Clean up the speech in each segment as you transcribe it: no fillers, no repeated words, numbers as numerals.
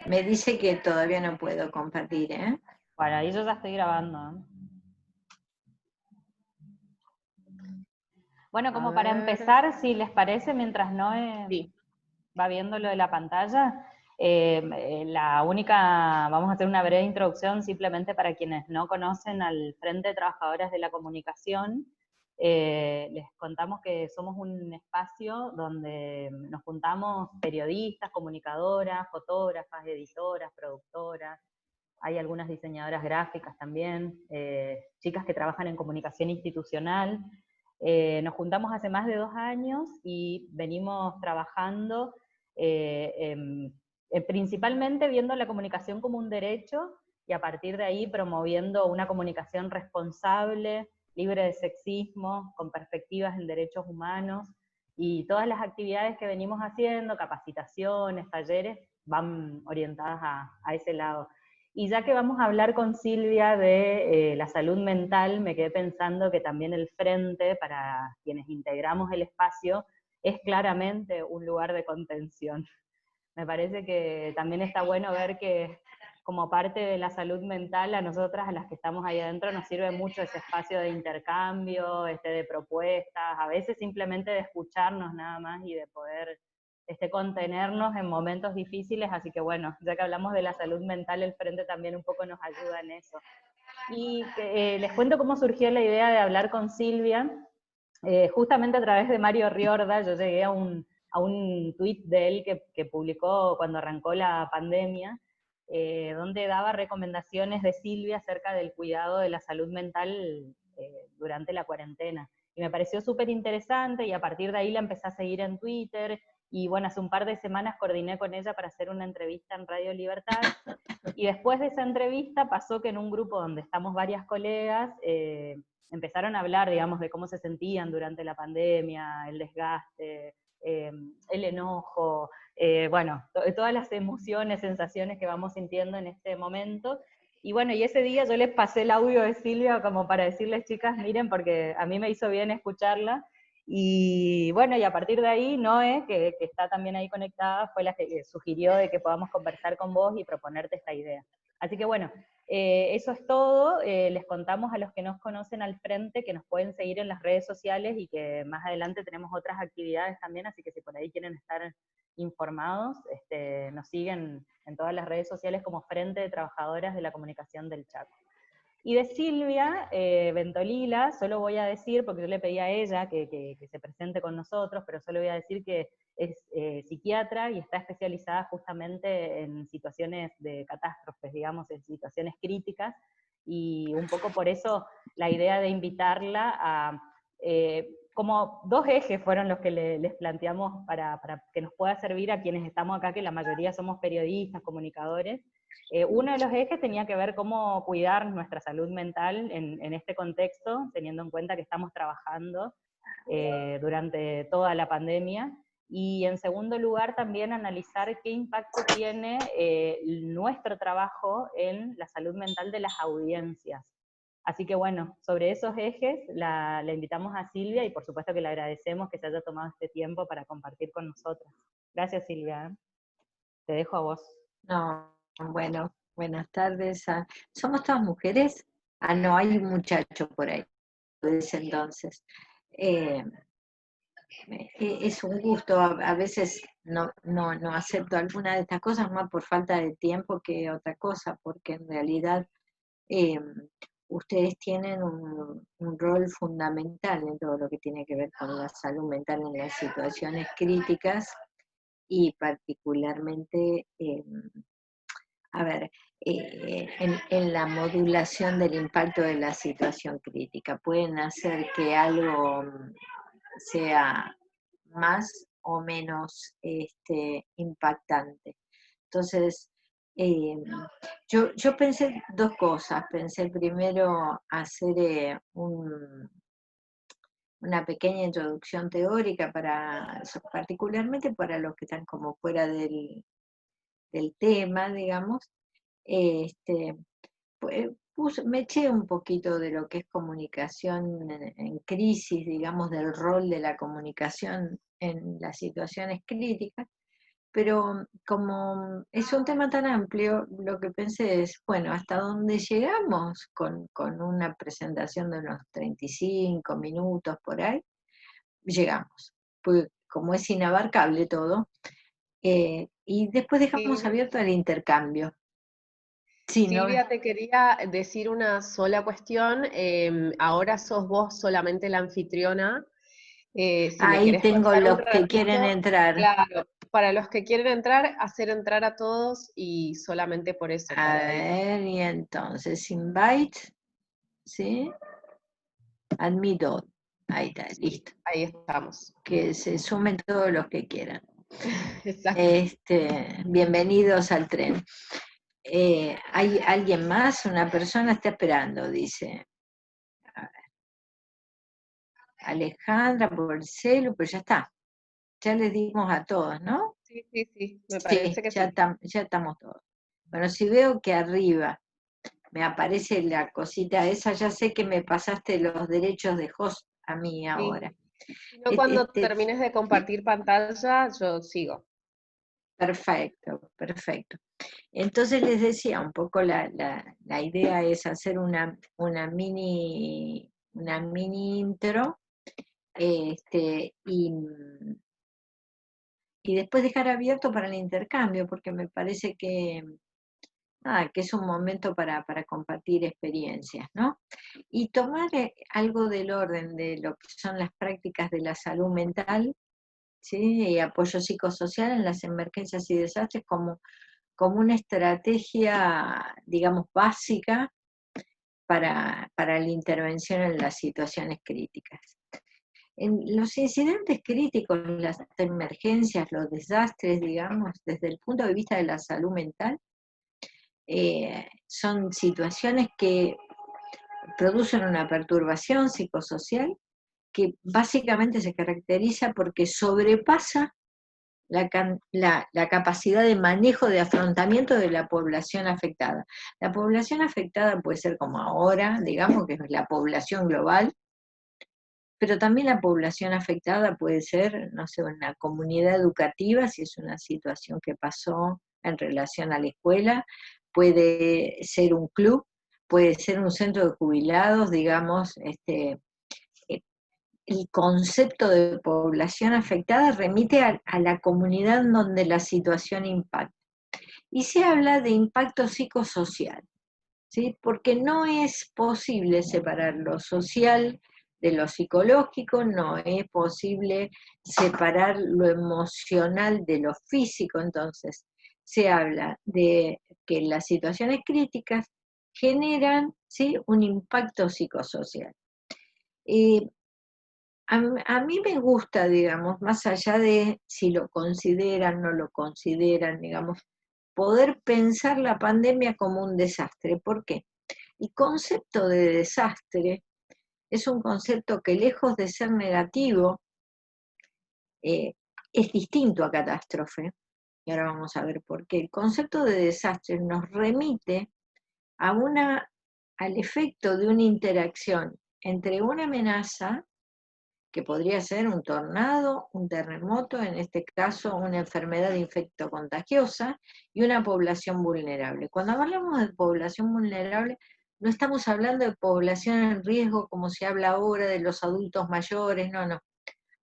Me dice que todavía no puedo compartir, ¿eh? Bueno, ahí yo ya estoy grabando, ¿eh? Bueno, A como para ver. empezar, si les parece, mientras Noé Sí. va viendo lo de la pantalla, vamos a hacer una breve introducción simplemente para quienes no conocen al Frente de Trabajadoras de la Comunicación. Les contamos que somos un espacio donde nos juntamos periodistas, comunicadoras, fotógrafas, editoras, productoras, hay algunas diseñadoras gráficas también, chicas que trabajan en comunicación institucional. Nos juntamos hace más de 2 años y venimos trabajando principalmente viendo la comunicación como un derecho y a partir de ahí promoviendo una comunicación responsable, libre de sexismo, con perspectivas en derechos humanos, y todas las actividades que venimos haciendo, capacitaciones, talleres, van orientadas a ese lado. Y ya que vamos a hablar con Silvia de la salud mental, me quedé pensando que también el Frente, para quienes integramos el espacio, es claramente un lugar de contención. Me parece que también está bueno ver que como parte de la salud mental, a nosotras, a las que estamos ahí adentro, nos sirve mucho ese espacio de intercambio, de propuestas, a veces simplemente de escucharnos nada más y de poder contenernos en momentos difíciles. Así que bueno, ya que hablamos de la salud mental, el Frente también un poco nos ayuda en eso. Y les cuento cómo surgió la idea de hablar con Silvia. Justamente a través de Mario Riorda, yo llegué a un tuit de él que publicó cuando arrancó la pandemia, donde daba recomendaciones de Silvia acerca del cuidado de la salud mental durante la cuarentena. Y me pareció súper interesante y a partir de ahí la empecé a seguir en Twitter, y bueno, hace un par de semanas coordiné con ella para hacer una entrevista en Radio Libertad. Y después de esa entrevista pasó que en un grupo donde estamos varias colegas, empezaron a hablar, digamos, de cómo se sentían durante la pandemia, el desgaste, el enojo, bueno, todas las emociones, sensaciones que vamos sintiendo en este momento. Y bueno, y ese día yo les pasé el audio de Silvia como para decirles, chicas, miren, porque a mí me hizo bien escucharla. Y bueno, y a partir de ahí, Noé, que está también ahí conectada, fue la que sugirió de que podamos conversar con vos y proponerte esta idea. Así que bueno, eso es todo. Les contamos a los que nos conocen al Frente que nos pueden seguir en las redes sociales y que más adelante tenemos otras actividades también, así que si por ahí quieren estar informados, nos siguen en todas las redes sociales como Frente de Trabajadoras de la Comunicación del Chaco. Y de Silvia Ventolila, solo voy a decir, porque yo le pedí a ella que se presente con nosotros, pero solo voy a decir que es psiquiatra y está especializada justamente en situaciones de catástrofes, digamos, en situaciones críticas, y un poco por eso la idea de invitarla a... como dos ejes fueron los que les planteamos para que nos pueda servir a quienes estamos acá, que la mayoría somos periodistas, comunicadores. Uno de los ejes tenía que ver cómo cuidar nuestra salud mental en este contexto, teniendo en cuenta que estamos trabajando durante toda la pandemia. Y en segundo lugar, también analizar qué impacto tiene nuestro trabajo en la salud mental de las audiencias. Así que bueno, sobre esos ejes la invitamos a Silvia, y por supuesto que le agradecemos que se haya tomado este tiempo para compartir con nosotras. Gracias, Silvia. Te dejo a vos. No, bueno, buenas tardes. ¿Somos todas mujeres? Ah, no, hay un muchacho por ahí, desde entonces. Eh, es un gusto, a veces no acepto alguna de estas cosas más por falta de tiempo que otra cosa, porque en realidad eh, ustedes tienen un rol fundamental en todo lo que tiene que ver con la salud mental en las situaciones críticas y particularmente, a ver, en la modulación del impacto de la situación crítica. Pueden hacer que algo sea más o menos impactante. Entonces, eh, yo pensé dos cosas. Pensé primero hacer una pequeña introducción teórica particularmente para los que están como fuera del tema, digamos. Este, me eché un poquito de lo que es comunicación en crisis, digamos, del rol de la comunicación en las situaciones críticas, pero como es un tema tan amplio, lo que pensé es, bueno, ¿hasta dónde llegamos con una presentación de unos 35 minutos por ahí? Llegamos, pues como es inabarcable todo, y después dejamos Silvia, abierto el intercambio. Sí, ¿no? Silvia, te quería decir una sola cuestión. Ahora sos vos solamente la anfitriona. Si me Ahí querés tengo pasar un los que quieren ratito, entrar. claro, para los que quieren entrar, hacer entrar a todos y solamente por eso, A para ver, y entonces, invite, ¿sí? Admit all. Ahí está, sí, listo. ahí estamos. Que se sumen todos los que quieran. Exacto. Bienvenidos al tren. ¿Hay alguien más? Una persona está esperando, dice. A ver, Alejandra por el celu, pero ya está. Ya les dimos a todos, ¿no? Sí, sí, sí, me Sí, parece que ya, sí. ya estamos todos. Bueno, si veo que arriba me aparece la cosita esa, ya sé que me pasaste los derechos de host a mí Sí. ahora. Si no, cuando Este, termines de compartir pantalla, yo sigo. perfecto, perfecto. Entonces les decía, un poco la idea es hacer una mini intro, y después dejar abierto para el intercambio, porque me parece que es un momento para compartir experiencias, ¿no? Y tomar algo del orden de lo que son las prácticas de la salud mental, ¿sí? Y apoyo psicosocial en las emergencias y desastres como una estrategia, digamos, básica para la intervención en las situaciones críticas. En los incidentes críticos, las emergencias, los desastres, digamos, desde el punto de vista de la salud mental, son situaciones que producen una perturbación psicosocial que básicamente se caracteriza porque sobrepasa la capacidad de manejo, de afrontamiento de la población afectada. La población afectada puede ser como ahora, digamos, que es la población global, pero también la población afectada puede ser, no sé, una comunidad educativa, si es una situación que pasó en relación a la escuela, puede ser un club, puede ser un centro de jubilados, digamos, el concepto de población afectada remite a la comunidad en donde la situación impacta. Y se habla de impacto psicosocial, ¿sí? Porque no es posible separar lo social de lo psicológico, no es posible separar lo emocional de lo físico, entonces se habla de que las situaciones críticas generan, ¿sí?, un impacto psicosocial. Eh, a mí me gusta, digamos, más allá de si lo consideran, no lo consideran, digamos, poder pensar la pandemia como un desastre. ¿Por qué? El concepto de desastre es un concepto que lejos de ser negativo, eh, es distinto a catástrofe. Y ahora vamos a ver por qué. El concepto de desastre nos remite a al efecto de una interacción entre una amenaza, que podría ser un tornado, un terremoto, en este caso una enfermedad infectocontagiosa, y una población vulnerable. Cuando hablamos de población vulnerable, no estamos hablando de población en riesgo como se habla ahora de los adultos mayores, no, no.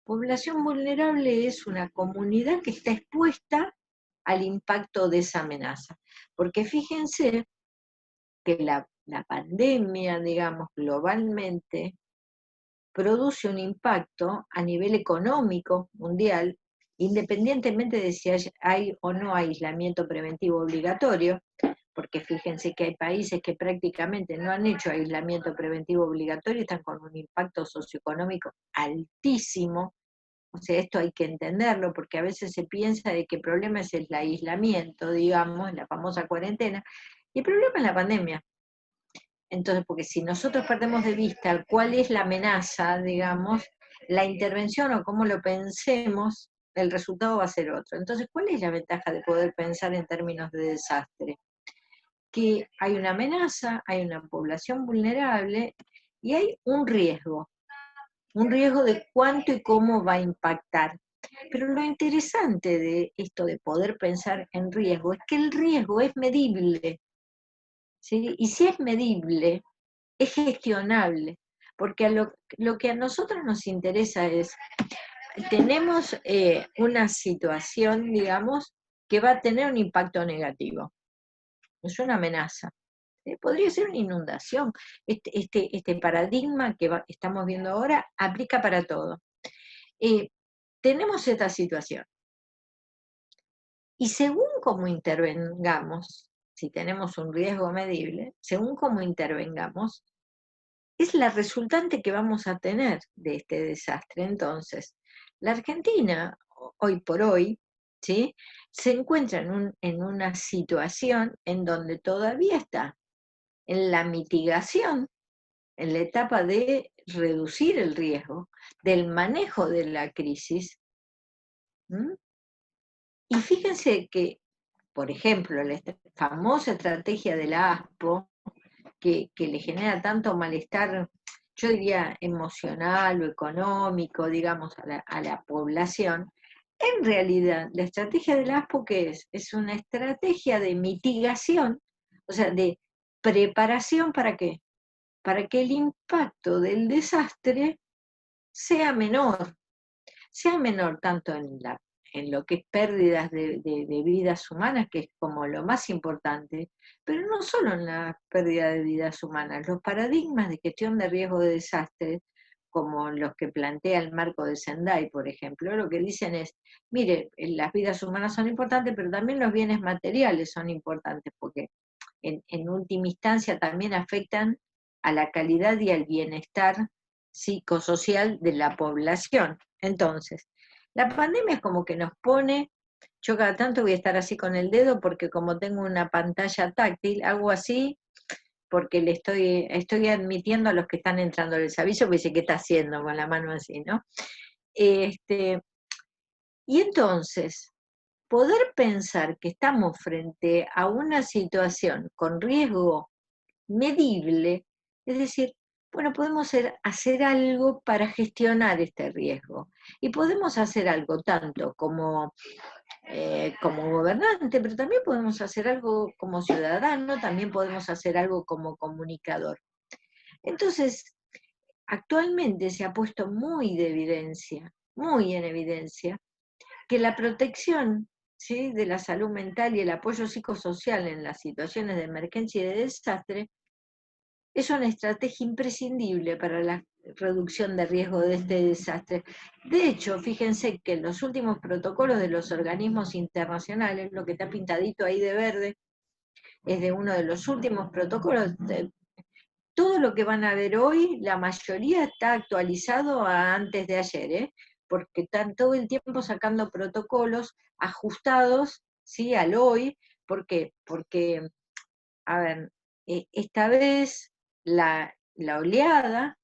Población vulnerable es una comunidad que está expuesta al impacto de esa amenaza. Porque fíjense que la pandemia, digamos, globalmente, produce un impacto a nivel económico mundial, independientemente de si hay o no aislamiento preventivo obligatorio, porque fíjense que hay países que prácticamente no han hecho aislamiento preventivo obligatorio y están con un impacto socioeconómico altísimo. O sea, esto hay que entenderlo, porque a veces se piensa de que el problema es el aislamiento, digamos, la famosa cuarentena, y el problema es la pandemia. Entonces, porque si nosotros perdemos de vista cuál es la amenaza, digamos, la intervención o cómo lo pensemos, el resultado va a ser otro. Entonces, ¿cuál es la ventaja de poder pensar en términos de desastre? Que hay una amenaza, hay una población vulnerable y hay un riesgo de cuánto y cómo va a impactar Pero lo interesante de esto de poder pensar en riesgo es que el riesgo es medible, ¿sí? Y si es medible, es gestionable, porque lo que a nosotros nos interesa es, tenemos una situación, digamos, que va a tener un impacto negativo, es una amenaza. Podría ser una inundación. Este paradigma que estamos viendo ahora aplica para todo. Tenemos esta situación. Y según cómo intervengamos, si tenemos un riesgo medible, según cómo intervengamos, es la resultante que vamos a tener de este desastre. Entonces, la Argentina, hoy por hoy, ¿sí?, se encuentra en una situación en donde todavía está en la mitigación, en la etapa de reducir el riesgo, del manejo de la crisis. ¿Mm? Y fíjense que, por ejemplo, la famosa estrategia de la ASPO, que le genera tanto malestar, yo diría emocional o económico, digamos, a la población, en realidad la estrategia de la ASPO, ¿qué es? Es una estrategia de mitigación, o sea, de preparación. ¿Para qué? Para que el impacto del desastre sea menor tanto en lo que es pérdidas de vidas humanas, que es como lo más importante, pero no solo en la pérdida de vidas humanas. Los paradigmas de gestión de riesgo de desastre, como los que plantea el marco de Sendai, por ejemplo, lo que dicen es, mire, las vidas humanas son importantes, pero también los bienes materiales son importantes, porque en última instancia también afectan a la calidad y al bienestar psicosocial de la población. Entonces, la pandemia es como que nos pone, yo cada tanto voy a estar así con el dedo porque como tengo una pantalla táctil, hago así porque estoy admitiendo a los que están entrando, les aviso, porque dice, ¿qué está haciendo con la mano así, no? Y entonces, poder pensar que estamos frente a una situación con riesgo medible, es decir, bueno, podemos hacer algo para gestionar este riesgo. Y podemos hacer algo tanto como gobernante, pero también podemos hacer algo como ciudadano, también podemos hacer algo como comunicador. Entonces, actualmente se ha puesto muy en evidencia, que la protección, ¿sí?, de la salud mental y el apoyo psicosocial en las situaciones de emergencia y de desastre es una estrategia imprescindible para la reducción de riesgo de este desastre. De hecho, fíjense que en los últimos protocolos de los organismos internacionales, lo que está pintadito ahí de verde, es de uno de los últimos protocolos. Todo lo que van a ver hoy, la mayoría está actualizado a antes de ayer, porque están todo el tiempo sacando protocolos ajustados, ¿sí?, al hoy. ¿Por qué? Porque, a ver, esta vez la oleada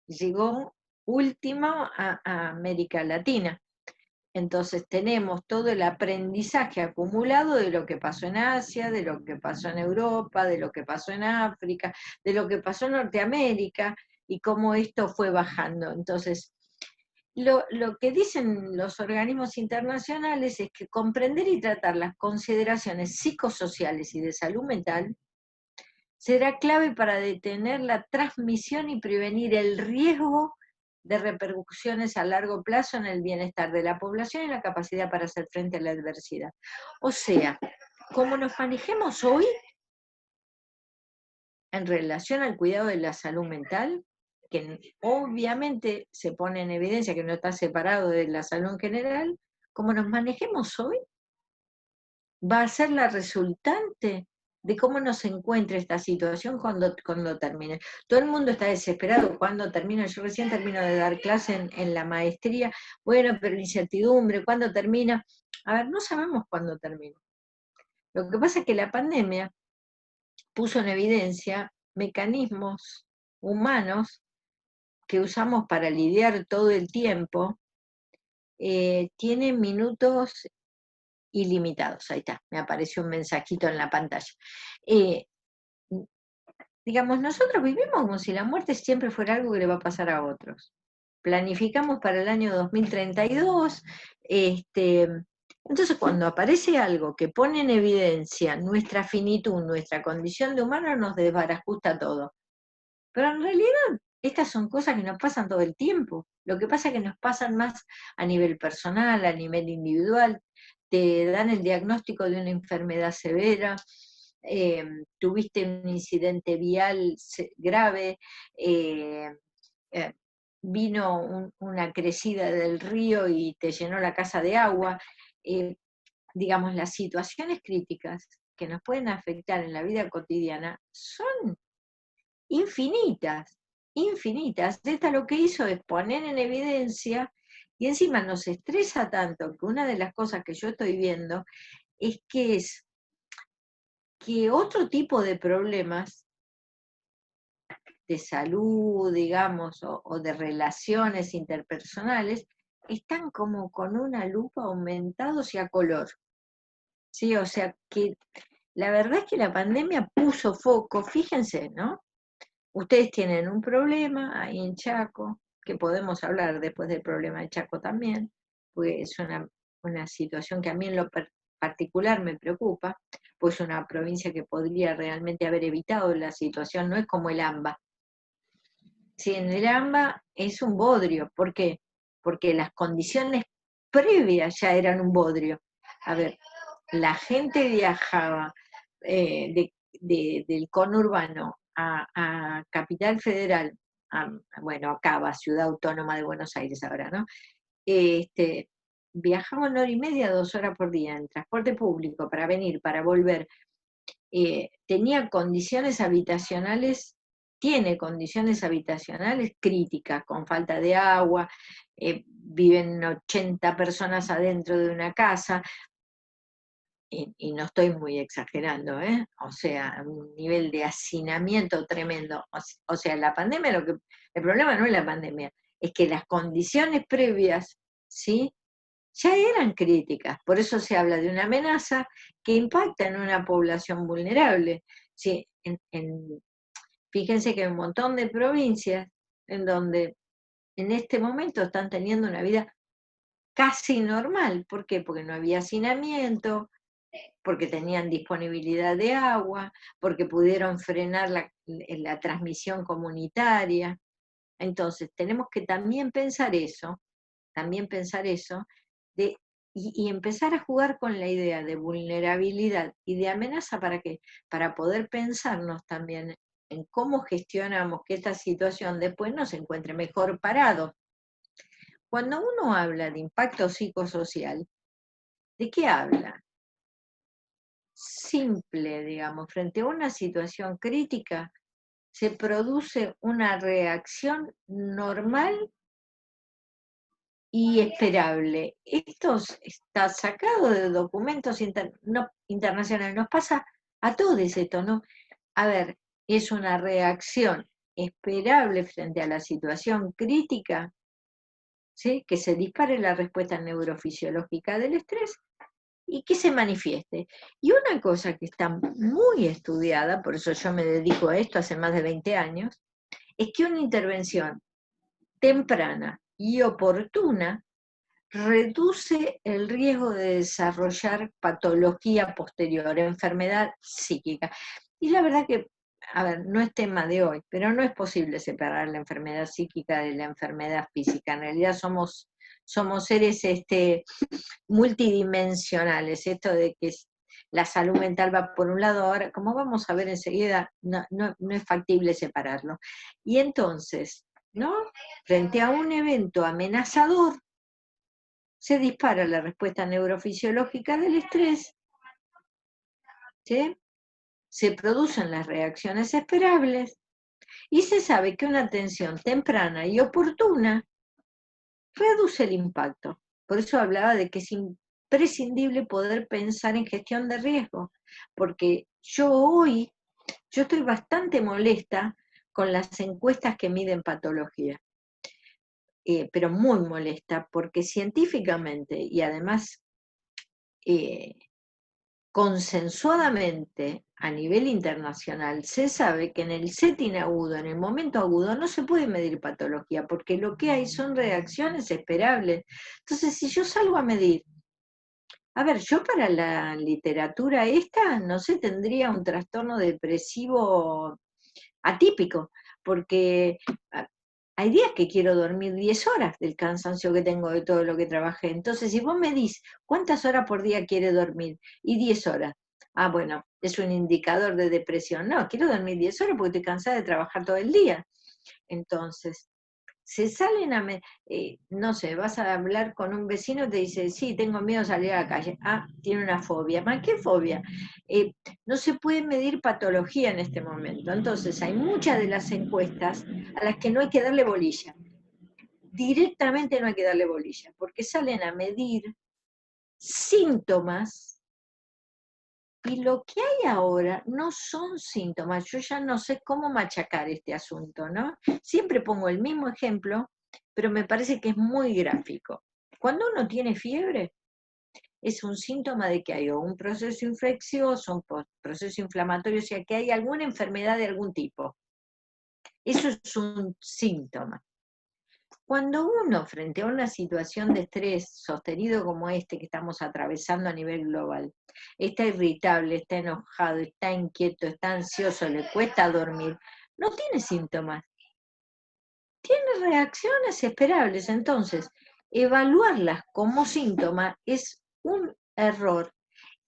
llegó última a América Latina. Entonces tenemos todo el aprendizaje acumulado de lo que pasó en Asia, de lo que pasó en Europa, de lo que pasó en África, de lo que pasó en Norteamérica y cómo esto fue bajando. Entonces, lo que dicen los organismos internacionales es que comprender y tratar las consideraciones psicosociales y de salud mental será clave para detener la transmisión y prevenir el riesgo de repercusiones a largo plazo en el bienestar de la población y la capacidad para hacer frente a la adversidad. O sea, como nos manejemos hoy en relación al cuidado de la salud mental, que obviamente se pone en evidencia que no está separado de la salud en general, como nos manejemos hoy, va a ser la resultante de cómo nos encuentre esta situación cuando termine. Todo el mundo está desesperado cuando termina. Yo recién termino de dar clase en la maestría. Bueno, pero la incertidumbre, ¿cuándo termina? A ver, no sabemos cuándo termina. Lo que pasa es que la pandemia puso en evidencia mecanismos humanos que usamos para lidiar todo el tiempo. Tienen minutos ilimitados. Ahí está, me apareció un mensajito en la pantalla. Eh, digamos, nosotros vivimos como si la muerte siempre fuera algo que le va a pasar a otros. planificamos para el año 2032, entonces cuando aparece algo que pone en evidencia nuestra finitud, nuestra condición de humano, nos desbarajusta todo. Pero en realidad estas son cosas que nos pasan todo el tiempo. Lo que pasa es que nos pasan más a nivel personal, a nivel individual. Te dan el diagnóstico de una enfermedad severa, tuviste un incidente vial grave, eh, eh, vino una crecida del río y te llenó la casa de agua. Digamos, las situaciones críticas que nos pueden afectar en la vida cotidiana son infinitas, infinitas. Esta lo que hizo es poner en evidencia, y encima nos estresa tanto que una de las cosas que yo estoy viendo es que otro tipo de problemas de salud, digamos, o de relaciones interpersonales, están como con una lupa aumentados y a color. Sí, o sea que la verdad es que la pandemia puso foco, fíjense, ¿no? Ustedes tienen un problema ahí en Chaco, que podemos hablar después del problema de Chaco también, porque es una situación que a mí en lo particular me preocupa, pues es una provincia que podría realmente haber evitado la situación, no es como el AMBA. Sí, en el AMBA es un bodrio, ¿por qué? Porque las condiciones previas ya eran un bodrio. A ver, la gente viajaba del conurbano a Capital Federal, bueno, a Cava, Ciudad Autónoma de Buenos Aires ahora, ¿no? Viajaba 1 hora y media, 2 horas por día en transporte público para venir, para volver. Tenía condiciones habitacionales, tiene condiciones habitacionales críticas, con falta de agua, viven 80 personas adentro de una casa, y no estoy muy exagerando, o sea, un nivel de hacinamiento tremendo. O sea, la pandemia, el problema no es la pandemia, es que las condiciones previas, ¿sí?, ya eran críticas. Por eso se habla de una amenaza que impacta en una población vulnerable. Sí, fíjense que hay un montón de provincias en donde en este momento están teniendo una vida casi normal. ¿Por qué? Porque no había hacinamiento, porque tenían disponibilidad de agua, porque pudieron frenar la transmisión comunitaria. Entonces, tenemos que también pensar eso, de, y empezar a jugar con la idea de vulnerabilidad y de amenaza. ¿Para qué? Para poder pensarnos también en cómo gestionamos que esta situación después nos encuentre mejor parados. Cuando uno habla de impacto psicosocial, ¿de qué habla? Simple, digamos, frente a una situación crítica, se produce una reacción normal y esperable. Esto está sacado de documentos internacionales, nos pasa a todos esto, ¿no? A ver, es una reacción esperable frente a la situación crítica, ¿sí?, que se dispare la respuesta neurofisiológica del estrés y que se manifieste. Y una cosa que está muy estudiada, por eso yo me dedico a esto hace más de 20 años, es que una intervención temprana y oportuna reduce el riesgo de desarrollar patología posterior, enfermedad psíquica. Y la verdad que, a ver, no es tema de hoy, pero no es posible separar la enfermedad psíquica de la enfermedad física. En realidad somos seres multidimensionales. Esto de que la salud mental va por un lado, ahora, como vamos a ver enseguida, no es factible separarlo. Y entonces, ¿no?, frente a un evento amenazador, se dispara la respuesta neurofisiológica del estrés, ¿sí?, se producen las reacciones esperables, y se sabe que una atención temprana y oportuna reduce el impacto. Por eso hablaba de que es imprescindible poder pensar en gestión de riesgo, porque yo estoy bastante molesta con las encuestas que miden patología, pero muy molesta, porque científicamente, y además consensuadamente a nivel internacional se sabe que en el setting agudo, en el momento agudo, no se puede medir patología, porque lo que hay son reacciones esperables. Entonces, si yo salgo a medir, a ver, yo para la literatura esta, no sé, tendría un trastorno depresivo atípico, porque hay días que quiero dormir 10 horas del cansancio que tengo de todo lo que trabajé. Entonces, si vos me dis cuántas horas por día quiere dormir, y 10 horas, bueno, es un indicador de depresión. No, quiero dormir 10 horas porque estoy cansada de trabajar todo el día. Entonces, se salen no sé, vas a hablar con un vecino y te dice, sí, tengo miedo de salir a la calle. Tiene una fobia. ¿Más qué fobia? No se puede medir patología en este momento. Entonces, hay muchas de las encuestas a las que no hay que darle bolilla. Directamente no hay que darle bolilla, porque salen a medir síntomas y lo que hay ahora no son síntomas. Yo ya no sé cómo machacar este asunto, ¿no? Siempre pongo el mismo ejemplo, pero me parece que es muy gráfico. Cuando uno tiene fiebre, es un síntoma de que hay un proceso infeccioso, un proceso inflamatorio, o sea, que hay alguna enfermedad de algún tipo. Eso es un síntoma. Cuando uno, frente a una situación de estrés sostenido como este que estamos atravesando a nivel global, está irritable, está enojado, está inquieto, está ansioso, le cuesta dormir, no tiene síntomas, tiene reacciones esperables. Entonces, evaluarlas como síntoma es un error.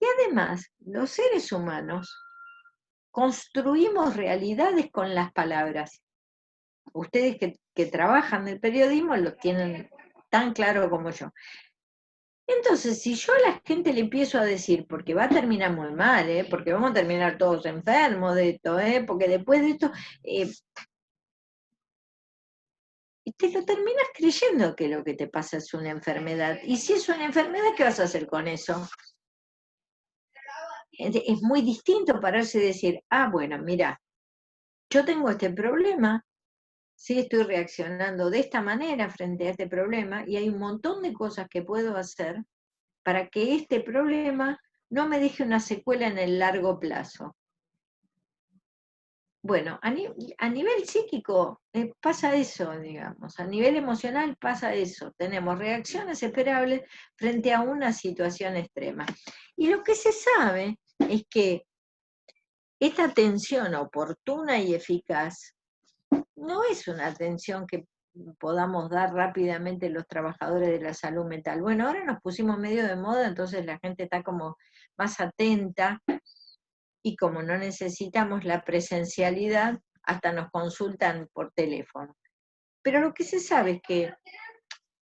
Y además, los seres humanos construimos realidades con las palabras. Ustedes que trabajan del periodismo lo tienen tan claro como yo. Entonces, si yo a la gente le empiezo a decir, porque va a terminar muy mal, porque vamos a terminar todos enfermos de esto, porque después de esto, y te lo terminas creyendo que lo que te pasa es una enfermedad. Y si es una enfermedad, ¿qué vas a hacer con eso? Es muy distinto pararse y decir, bueno, mira, yo tengo este problema, sí estoy reaccionando de esta manera frente a este problema, y hay un montón de cosas que puedo hacer para que este problema no me deje una secuela en el largo plazo. Bueno, a nivel psíquico pasa eso, digamos, a nivel emocional pasa eso, tenemos reacciones esperables frente a una situación extrema. Y lo que se sabe es que esta atención oportuna y eficaz no es una atención que podamos dar rápidamente los trabajadores de la salud mental. Bueno, ahora nos pusimos medio de moda, entonces la gente está como más atenta, y como no necesitamos la presencialidad, hasta nos consultan por teléfono. Pero lo que se sabe es que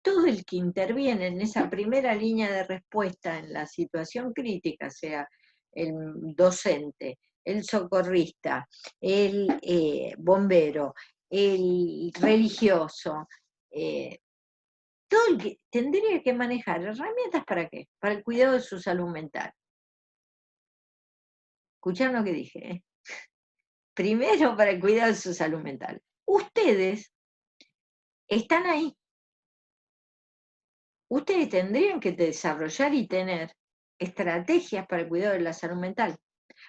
todo el que interviene en esa primera línea de respuesta en la situación crítica, sea el docente, el socorrista, el bombero, el religioso, todo el que tendría que manejar herramientas ¿para qué? Para el cuidado de su salud mental. ¿Escucharon lo que dije? Primero para el cuidado de su salud mental. Ustedes están ahí. Ustedes tendrían que desarrollar y tener estrategias para el cuidado de la salud mental.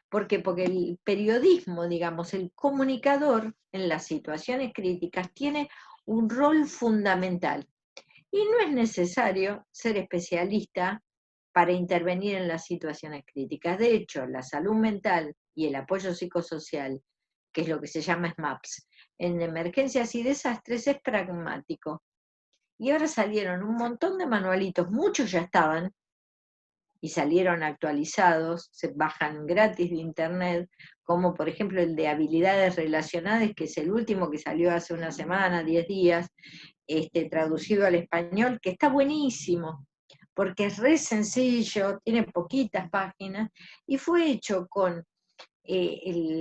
¿Por qué? Porque el periodismo, digamos, el comunicador en las situaciones críticas tiene un rol fundamental. Y no es necesario ser especialista para intervenir en las situaciones críticas. De hecho, la salud mental y el apoyo psicosocial, que es lo que se llama SMAPS, en emergencias y desastres es pragmático. Y ahora salieron un montón de manualitos, muchos ya estaban, y salieron actualizados, se bajan gratis de internet, como por ejemplo el de habilidades relacionadas, que es el último que salió hace una semana, 10 días, traducido al español, que está buenísimo, porque es re sencillo, tiene poquitas páginas, y fue hecho con el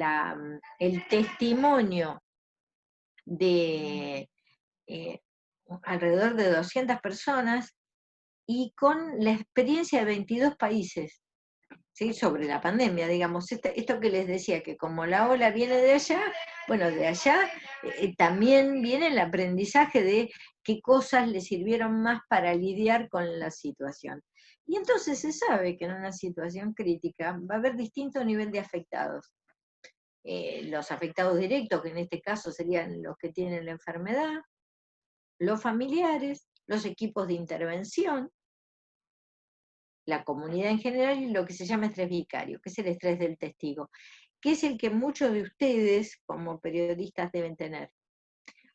testimonio de alrededor de 200 personas y con la experiencia de 22 países, ¿sí? Sobre la pandemia, digamos, esto que les decía, que como la ola viene de allá, bueno, de allá también viene el aprendizaje de qué cosas le sirvieron más para lidiar con la situación. Y entonces se sabe que en una situación crítica va a haber distinto nivel de afectados. Los afectados directos, que en este caso serían los que tienen la enfermedad, los familiares, los equipos de intervención, la comunidad en general y lo que se llama estrés vicario, que es el estrés del testigo, que es el que muchos de ustedes como periodistas deben tener.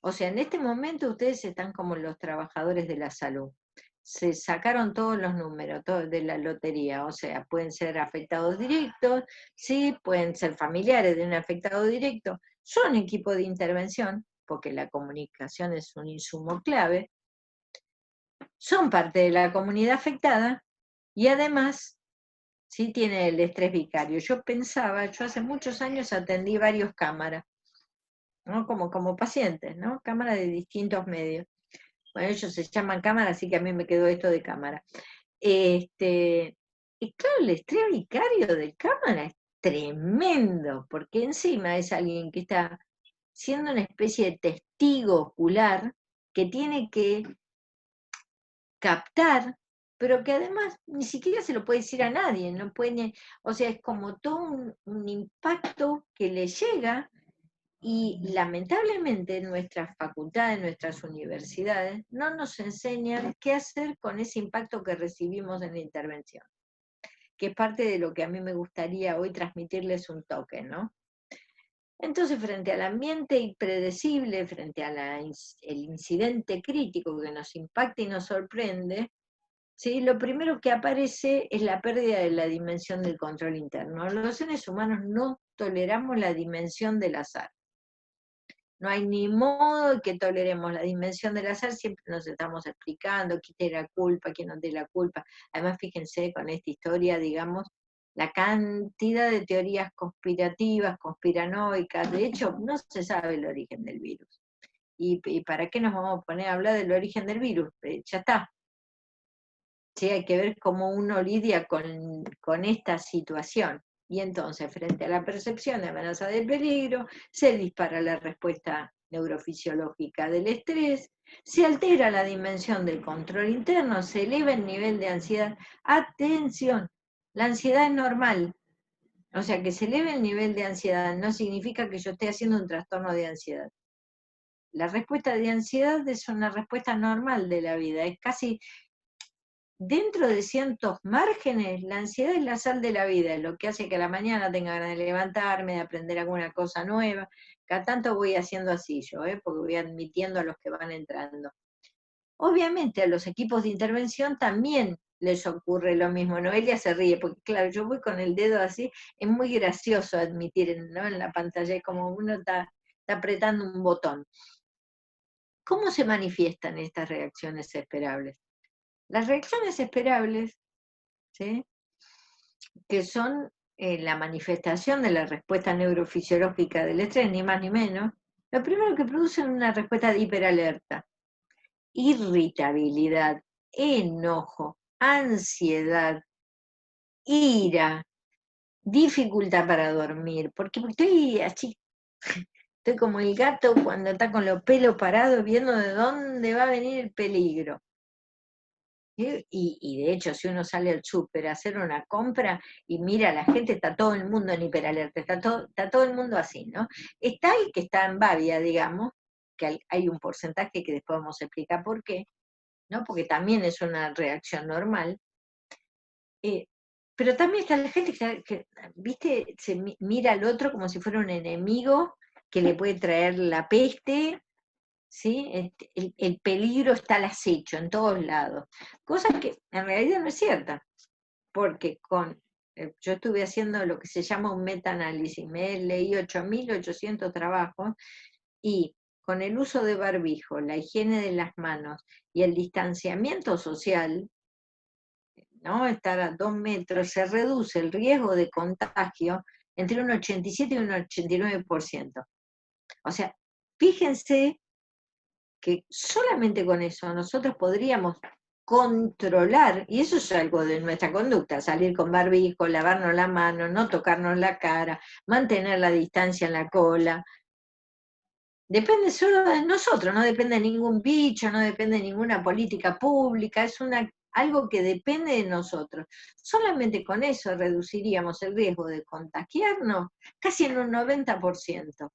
O sea, en este momento ustedes están como los trabajadores de la salud. Se sacaron todos los números de la lotería, o sea, pueden ser afectados directos, sí, pueden ser familiares de un afectado directo, son equipo de intervención, porque la comunicación es un insumo clave, son parte de la comunidad afectada y además sí tiene el estrés vicario. Yo hace muchos años atendí varios cámaras, ¿no? Como pacientes, ¿no? Cámaras de distintos medios. Bueno, ellos se llaman cámara, así que a mí me quedó esto de cámara. Y claro, el estrés vicario de cámara es tremendo, porque encima es alguien que está siendo una especie de testigo ocular que tiene que captar, pero que además ni siquiera se lo puede decir a nadie, no puede, o sea, es como todo un impacto que le llega. Y lamentablemente nuestras facultades, nuestras universidades, no nos enseñan qué hacer con ese impacto que recibimos en la intervención, que es parte de lo que a mí me gustaría hoy transmitirles un toque, ¿no? Entonces, frente al ambiente impredecible, frente al incidente crítico que nos impacta y nos sorprende, ¿sí? Lo primero que aparece es la pérdida de la dimensión del control interno. Los seres humanos no toleramos la dimensión del azar. No hay ni modo que toleremos la dimensión del azar, siempre nos estamos explicando quién tiene la culpa, quién no tiene la culpa. Además, fíjense con esta historia, digamos, la cantidad de teorías conspirativas, conspiranoicas. De hecho, no se sabe el origen del virus. ¿Y para qué nos vamos a poner a hablar del origen del virus? Ya está. Sí, hay que ver cómo uno lidia con esta situación. Y entonces, frente a la percepción de amenaza de peligro, se dispara la respuesta neurofisiológica del estrés, se altera la dimensión del control interno, se eleva el nivel de ansiedad. Atención, la ansiedad es normal. O sea, que se eleve el nivel de ansiedad no significa que yo esté haciendo un trastorno de ansiedad. La respuesta de ansiedad es una respuesta normal de la vida, es casi dentro de ciertos márgenes, la ansiedad es la sal de la vida, es lo que hace que a la mañana tenga ganas de levantarme, de aprender alguna cosa nueva. Cada tanto voy haciendo así yo, porque voy admitiendo a los que van entrando. Obviamente a los equipos de intervención también les ocurre lo mismo. Noelia se ríe, porque claro, yo voy con el dedo así, es muy gracioso admitir, ¿no? En la pantalla, es como uno está apretando un botón. ¿Cómo se manifiestan estas reacciones esperables? Las reacciones esperables, ¿sí?, que son la manifestación de la respuesta neurofisiológica del estrés, ni más ni menos, lo primero que producen es una respuesta de hiperalerta, irritabilidad, enojo, ansiedad, ira, dificultad para dormir, porque estoy así, estoy como el gato cuando está con los pelos parados viendo de dónde va a venir el peligro. Y de hecho, si uno sale al súper a hacer una compra y mira a la gente, está todo el mundo en hiperalerta, está todo el mundo así, ¿no? Está el que está en babia, digamos, que hay un porcentaje que después vamos a explicar por qué, ¿no? Porque también es una reacción normal. Pero también está la gente que ¿viste? Se mira al otro como si fuera un enemigo que le puede traer la peste. ¿Sí? El peligro está al acecho en todos lados, cosa que en realidad no es cierta, porque yo estuve haciendo lo que se llama un metaanálisis, leí 8.800 trabajos, y con el uso de barbijo, la higiene de las manos y el distanciamiento social, ¿no? Estar a 2 metros, se reduce el riesgo de contagio entre un 87 y un 89%. O sea, fíjense que solamente con eso nosotros podríamos controlar, y eso es algo de nuestra conducta, salir con barbijo, lavarnos la mano, no tocarnos la cara, mantener la distancia en la cola. Depende solo de nosotros, no depende de ningún bicho, no depende de ninguna política pública, es una algo que depende de nosotros. Solamente con eso reduciríamos el riesgo de contagiarnos casi en un 90%.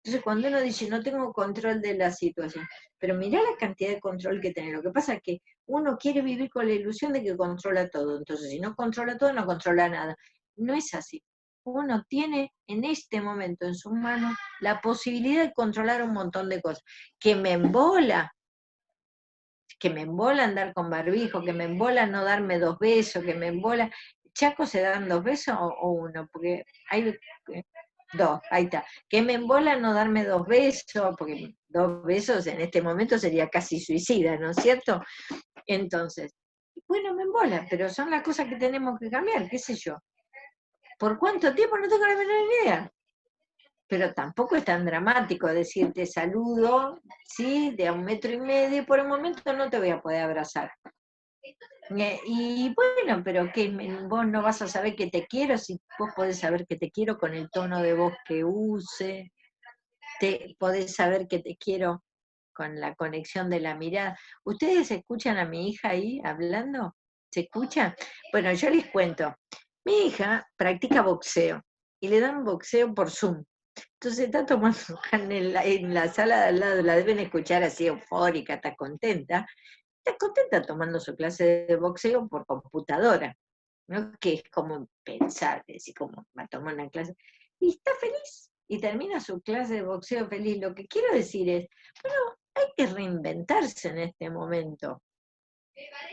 Entonces, cuando uno dice, no tengo control de la situación, pero mirá la cantidad de control que tiene. Lo que pasa es que uno quiere vivir con la ilusión de que controla todo. Entonces, si no controla todo, no controla nada. No es así. Uno tiene en este momento en sus manos la posibilidad de controlar un montón de cosas. Que me embola andar con barbijo, que me embola no darme 2 besos, que me embola. ¿Chaco se dan 2 besos o uno? Porque hay 2, ahí está. Que me embola no darme 2 besos, porque 2 besos en este momento sería casi suicida, ¿no es cierto? Entonces, bueno, me embola, pero son las cosas que tenemos que cambiar, qué sé yo. ¿Por cuánto tiempo? No tengo la menor idea. Pero tampoco es tan dramático decirte saludo, ¿sí? De a 1,5 metros, por un momento no te voy a poder abrazar. Y bueno, pero que vos no vas a saber que te quiero si vos podés saber que te quiero con el tono de voz que use, podés saber que te quiero con la conexión de la mirada. ¿Ustedes escuchan a mi hija ahí hablando? ¿Se escucha? Bueno, yo les cuento. Mi hija practica boxeo y le dan boxeo por Zoom. Entonces está tomando en la sala de al lado, la deben escuchar así eufórica, está contenta tomando su clase de boxeo por computadora, ¿no? Que es como pensar, decir, como va a tomar una clase, y está feliz, y termina su clase de boxeo feliz. Lo que quiero decir es, bueno, hay que reinventarse en este momento,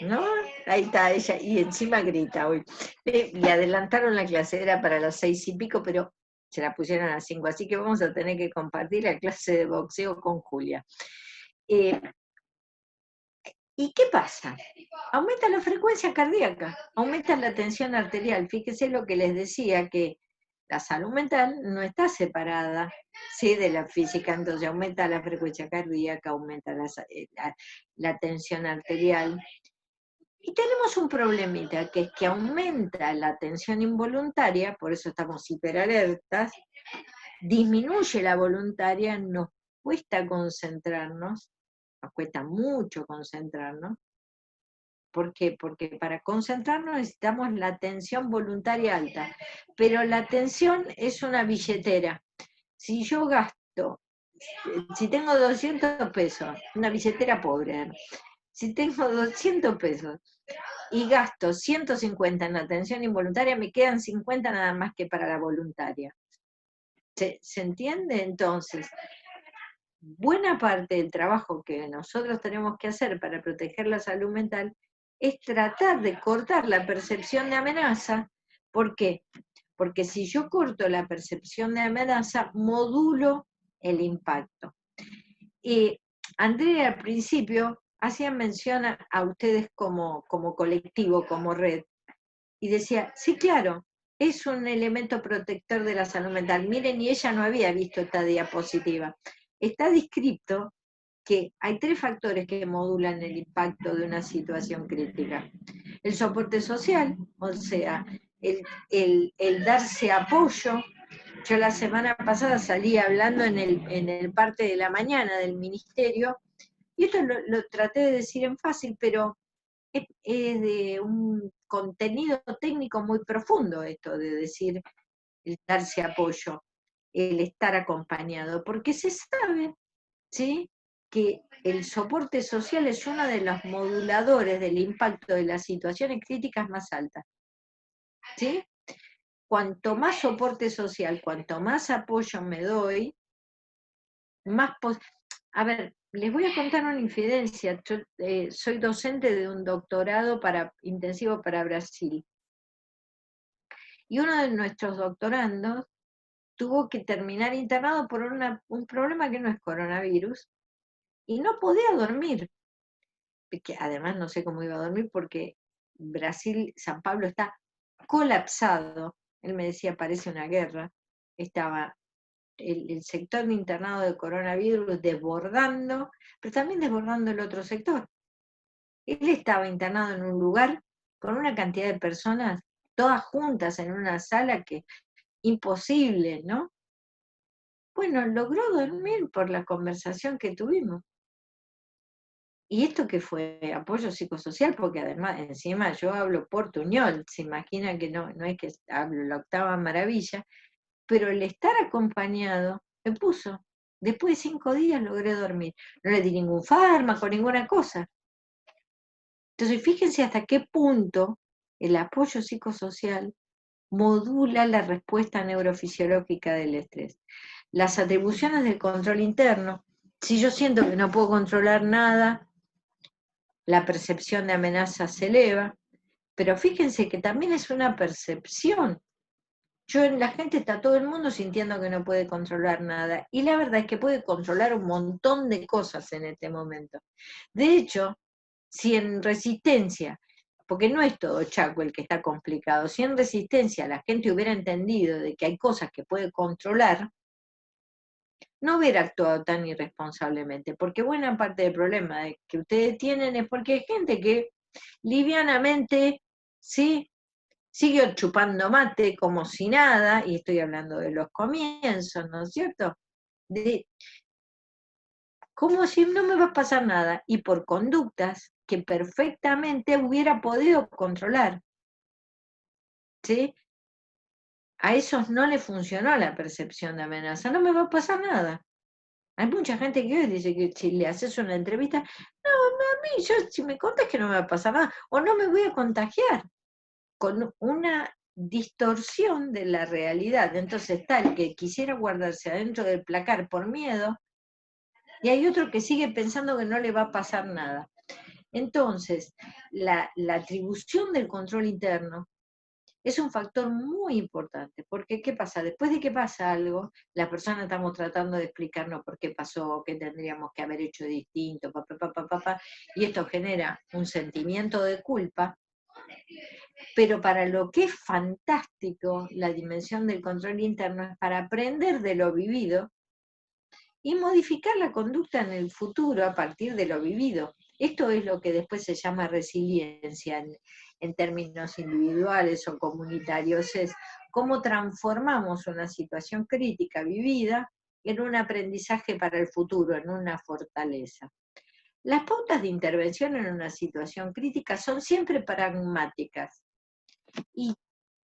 ¿no? Ahí está ella, y encima grita hoy. Le adelantaron la clase, era para las 6:00 y pico, pero se la pusieron a las 5, así que vamos a tener que compartir la clase de boxeo con Julia. ¿Y qué pasa? Aumenta la frecuencia cardíaca, aumenta la tensión arterial. Fíjese lo que les decía, que la salud mental no está separada, ¿sí?, de la física. Entonces aumenta la frecuencia cardíaca, aumenta la tensión arterial. Y tenemos un problemita, que es que aumenta la tensión involuntaria, por eso estamos hiperalertas, disminuye la voluntaria, nos cuesta concentrarnos, nos cuesta mucho concentrarnos. ¿Por qué? Porque para concentrarnos necesitamos la atención voluntaria alta, pero la atención es una billetera. Si yo gasto, si tengo 200 pesos, una billetera pobre, ¿no? Si tengo 200 pesos y gasto 150 en la atención involuntaria, me quedan 50 nada más que para la voluntaria. ¿Se entiende? Entonces, buena parte del trabajo que nosotros tenemos que hacer para proteger la salud mental es tratar de cortar la percepción de amenaza. ¿Por qué? Porque si yo corto la percepción de amenaza, modulo el impacto. Y Andrea al principio hacía mención a ustedes como colectivo, como red, y decía, sí, claro, es un elemento protector de la salud mental. Miren, y ella no había visto esta diapositiva. Está descrito que hay 3 factores que modulan el impacto de una situación crítica. El soporte social, o sea, el darse apoyo. Yo la semana pasada salí hablando en el parte de la mañana del ministerio, y esto lo traté de decir en fácil, pero es de un contenido técnico muy profundo esto de decir el darse apoyo, el estar acompañado, porque se sabe, ¿sí?, que el soporte social es uno de los moduladores del impacto de las situaciones críticas más altas, ¿sí? Cuanto más soporte social, cuanto más apoyo me doy, más... A ver, les voy a contar una infidencia. Yo soy docente de un doctorado intensivo para Brasil. Y uno de nuestros doctorandos tuvo que terminar internado por un problema que no es coronavirus, y no podía dormir. Que además no sé cómo iba a dormir porque Brasil, San Pablo está colapsado. Él me decía, parece una guerra. Estaba el sector de internado de coronavirus desbordando, pero también desbordando el otro sector. Él estaba internado en un lugar con una cantidad de personas, todas juntas en una sala que imposible, ¿no? Bueno, logró dormir por la conversación que tuvimos. ¿Y esto qué fue? Apoyo psicosocial, porque además, encima yo hablo portuñol, se imagina que no es que hablo la octava maravilla, pero el estar acompañado me puso. Después de 5 días logré dormir. No le di ningún fármaco, ninguna cosa. Entonces, fíjense hasta qué punto el apoyo psicosocial modula la respuesta neurofisiológica del estrés. Las atribuciones del control interno, si yo siento que no puedo controlar nada, la percepción de amenaza se eleva, pero fíjense que también es una percepción. La gente está todo el mundo sintiendo que no puede controlar nada, y la verdad es que puede controlar un montón de cosas en este momento. De hecho, si en resistencia, porque no es todo Chaco el que está complicado, si en resistencia la gente hubiera entendido de que hay cosas que puede controlar, no hubiera actuado tan irresponsablemente, porque buena parte del problema que ustedes tienen es porque hay gente que livianamente, ¿sí?, sigue chupando mate como si nada, y estoy hablando de los comienzos, ¿no es cierto? Como si no me va a pasar nada, y por conductas que perfectamente hubiera podido controlar, ¿sí? A esos no le funcionó la percepción de amenaza, no me va a pasar nada. Hay mucha gente que hoy dice que si le haces una entrevista, no, a mí, si me contas que no me va a pasar nada, o no me voy a contagiar, con una distorsión de la realidad. Entonces está el que quisiera guardarse adentro del placar por miedo, y hay otro que sigue pensando que no le va a pasar nada. Entonces, la atribución del control interno es un factor muy importante, porque ¿qué pasa? Después de que pasa algo, la persona estamos tratando de explicarnos por qué pasó, qué tendríamos que haber hecho distinto, y esto genera un sentimiento de culpa, pero para lo que es fantástico la dimensión del control interno es para aprender de lo vivido y modificar la conducta en el futuro a partir de lo vivido. Esto es lo que después se llama resiliencia en términos individuales o comunitarios, es cómo transformamos una situación crítica vivida en un aprendizaje para el futuro, en una fortaleza. Las pautas de intervención en una situación crítica son siempre pragmáticas, y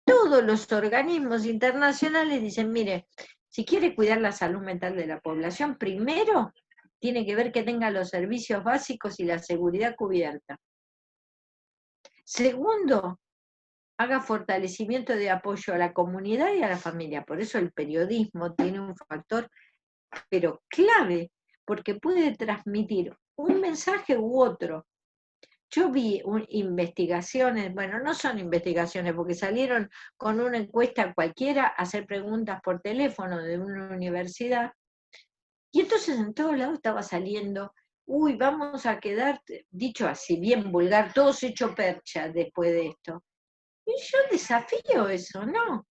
todos los organismos internacionales dicen, mire, si quiere cuidar la salud mental de la población, primero tiene que ver que tenga los servicios básicos y la seguridad cubierta. Segundo, haga fortalecimiento de apoyo a la comunidad y a la familia. Por eso el periodismo tiene un factor, pero clave, porque puede transmitir un mensaje u otro. Yo vi investigaciones, bueno, no son investigaciones, porque salieron con una encuesta cualquiera a hacer preguntas por teléfono de una universidad, y entonces en todos lados estaba saliendo, uy, vamos a quedar, dicho así, bien vulgar, todos hechos percha después de esto. Y yo desafío eso, no,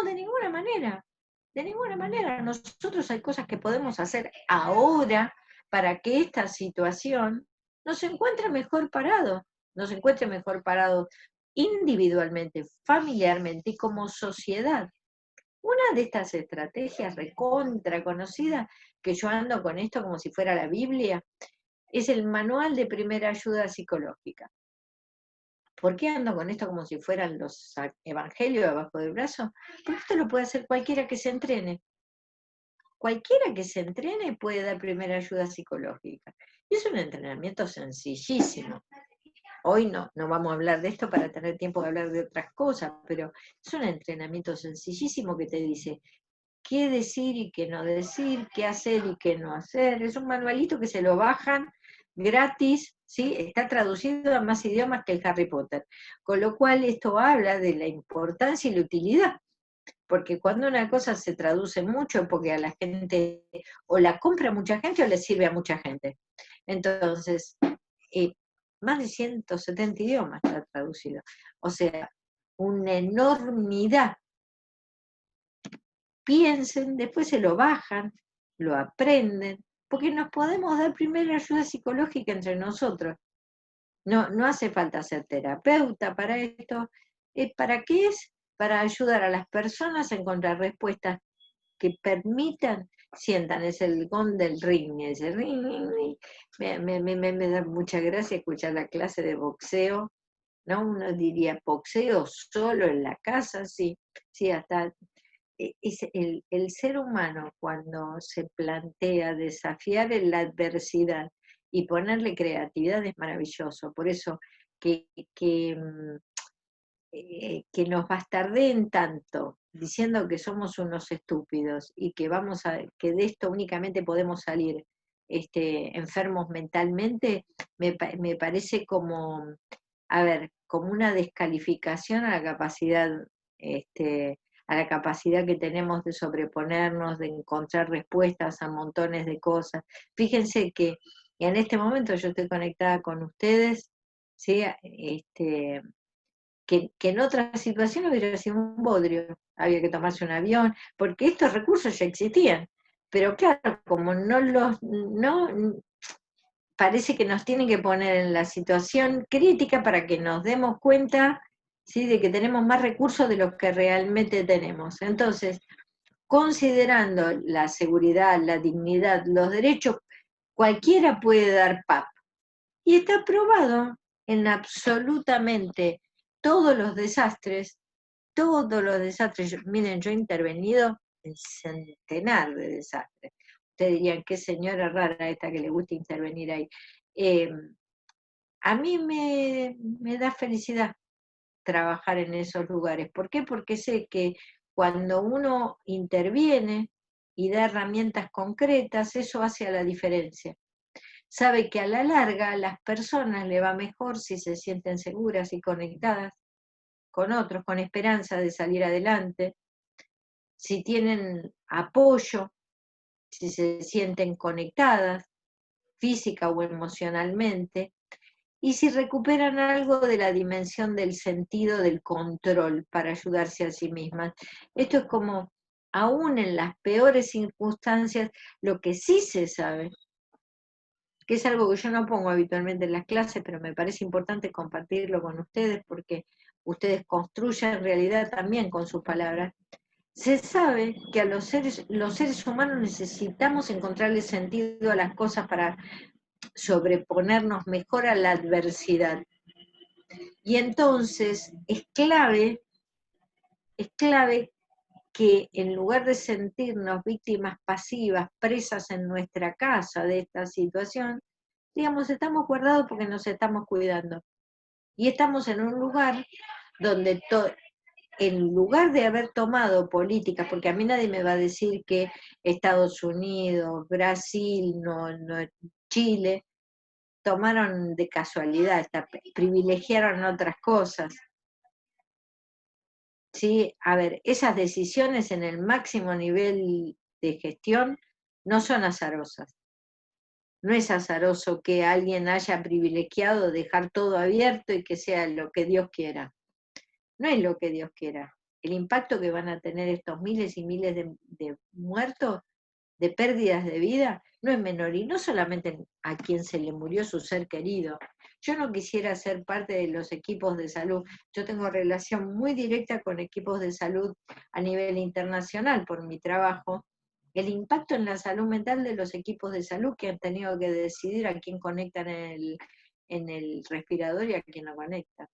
de ninguna manera, de ninguna manera. Nosotros hay cosas que podemos hacer ahora para que esta situación nos encuentre mejor parados, individualmente, familiarmente y como sociedad. Una de estas estrategias recontra conocida, que yo ando con esto como si fuera la Biblia, es el manual de primera ayuda psicológica. ¿Por qué ando con esto como si fueran los evangelios abajo del brazo? Porque esto lo puede hacer cualquiera que se entrene. Cualquiera que se entrene puede dar primera ayuda psicológica. Y es un entrenamiento sencillísimo. Hoy no vamos a hablar de esto para tener tiempo de hablar de otras cosas, pero es un entrenamiento sencillísimo que te dice qué decir y qué no decir, qué hacer y qué no hacer. Es un manualito que se lo bajan gratis, ¿sí? Está traducido a más idiomas que el Harry Potter. Con lo cual esto habla de la importancia y la utilidad. Porque cuando una cosa se traduce mucho, porque a la gente o la compra mucha gente o le sirve a mucha gente. Entonces, más de 170 idiomas está traducido. O sea, una enormidad. Piensen, después se lo bajan, lo aprenden, porque nos podemos dar primera ayuda psicológica entre nosotros. No hace falta ser terapeuta para esto. ¿Para qué es? Para ayudar a las personas a encontrar respuestas que permitan, sientan, es el gong del ring, ese ring, ring, ring. Me da mucha gracia escuchar la clase de boxeo, ¿no? Uno diría, boxeo solo en la casa, sí, sí, hasta es el ser humano cuando se plantea desafiar en la adversidad y ponerle creatividad es maravilloso. Por eso que, que, mm, que nos bastardeen tanto diciendo que somos unos estúpidos y que que de esto únicamente podemos salir enfermos mentalmente, me parece como, a ver, como una descalificación este, a la capacidad que tenemos de sobreponernos, de encontrar respuestas a montones de cosas. Fíjense que en este momento yo estoy conectada con ustedes, ¿sí? Que en otra situación hubiera sido un bodrio, había que tomarse un avión, porque estos recursos ya existían, pero claro, como parece que nos tienen que poner en la situación crítica para que nos demos cuenta, ¿sí?, de que tenemos más recursos de los que realmente tenemos. Entonces, considerando la seguridad, la dignidad, los derechos, cualquiera puede dar PAP. Y está probado en absolutamente todos los desastres. Miren, yo he intervenido en centenar de desastres. Ustedes dirían, qué señora rara esta que le gusta intervenir ahí. A mí me da felicidad trabajar en esos lugares. ¿Por qué? Porque sé que cuando uno interviene y da herramientas concretas, eso hace a la diferencia. Sabe que a la larga a las personas le va mejor si se sienten seguras y conectadas con otros, con esperanza de salir adelante, si tienen apoyo, si se sienten conectadas, física o emocionalmente, y si recuperan algo de la dimensión del sentido del control para ayudarse a sí mismas. Esto es como, aún en las peores circunstancias, lo que sí se sabe, que es algo que yo no pongo habitualmente en las clases, pero me parece importante compartirlo con ustedes porque ustedes construyen realidad también con sus palabras. Se sabe que a los seres humanos necesitamos encontrarle sentido a las cosas para sobreponernos mejor a la adversidad. Y entonces es clave que en lugar de sentirnos víctimas pasivas, presas en nuestra casa de esta situación, digamos, estamos guardados porque nos estamos cuidando. Y estamos en un lugar donde en lugar de haber tomado políticas, porque a mí nadie me va a decir que Estados Unidos, Brasil, Chile, tomaron de casualidad, privilegiaron otras cosas. ¿Sí? A ver, esas decisiones en el máximo nivel de gestión no son azarosas. No es azaroso que alguien haya privilegiado dejar todo abierto y que sea lo que Dios quiera. No es lo que Dios quiera. El impacto que van a tener estos miles y miles de muertos, de pérdidas de vida, no es menor. Y no solamente a quien se le murió su ser querido. Yo no quisiera ser parte de los equipos de salud. Yo tengo relación muy directa con equipos de salud a nivel internacional por mi trabajo. El impacto en la salud mental de los equipos de salud que han tenido que decidir a quién conectan en el respirador y a quién no conectan.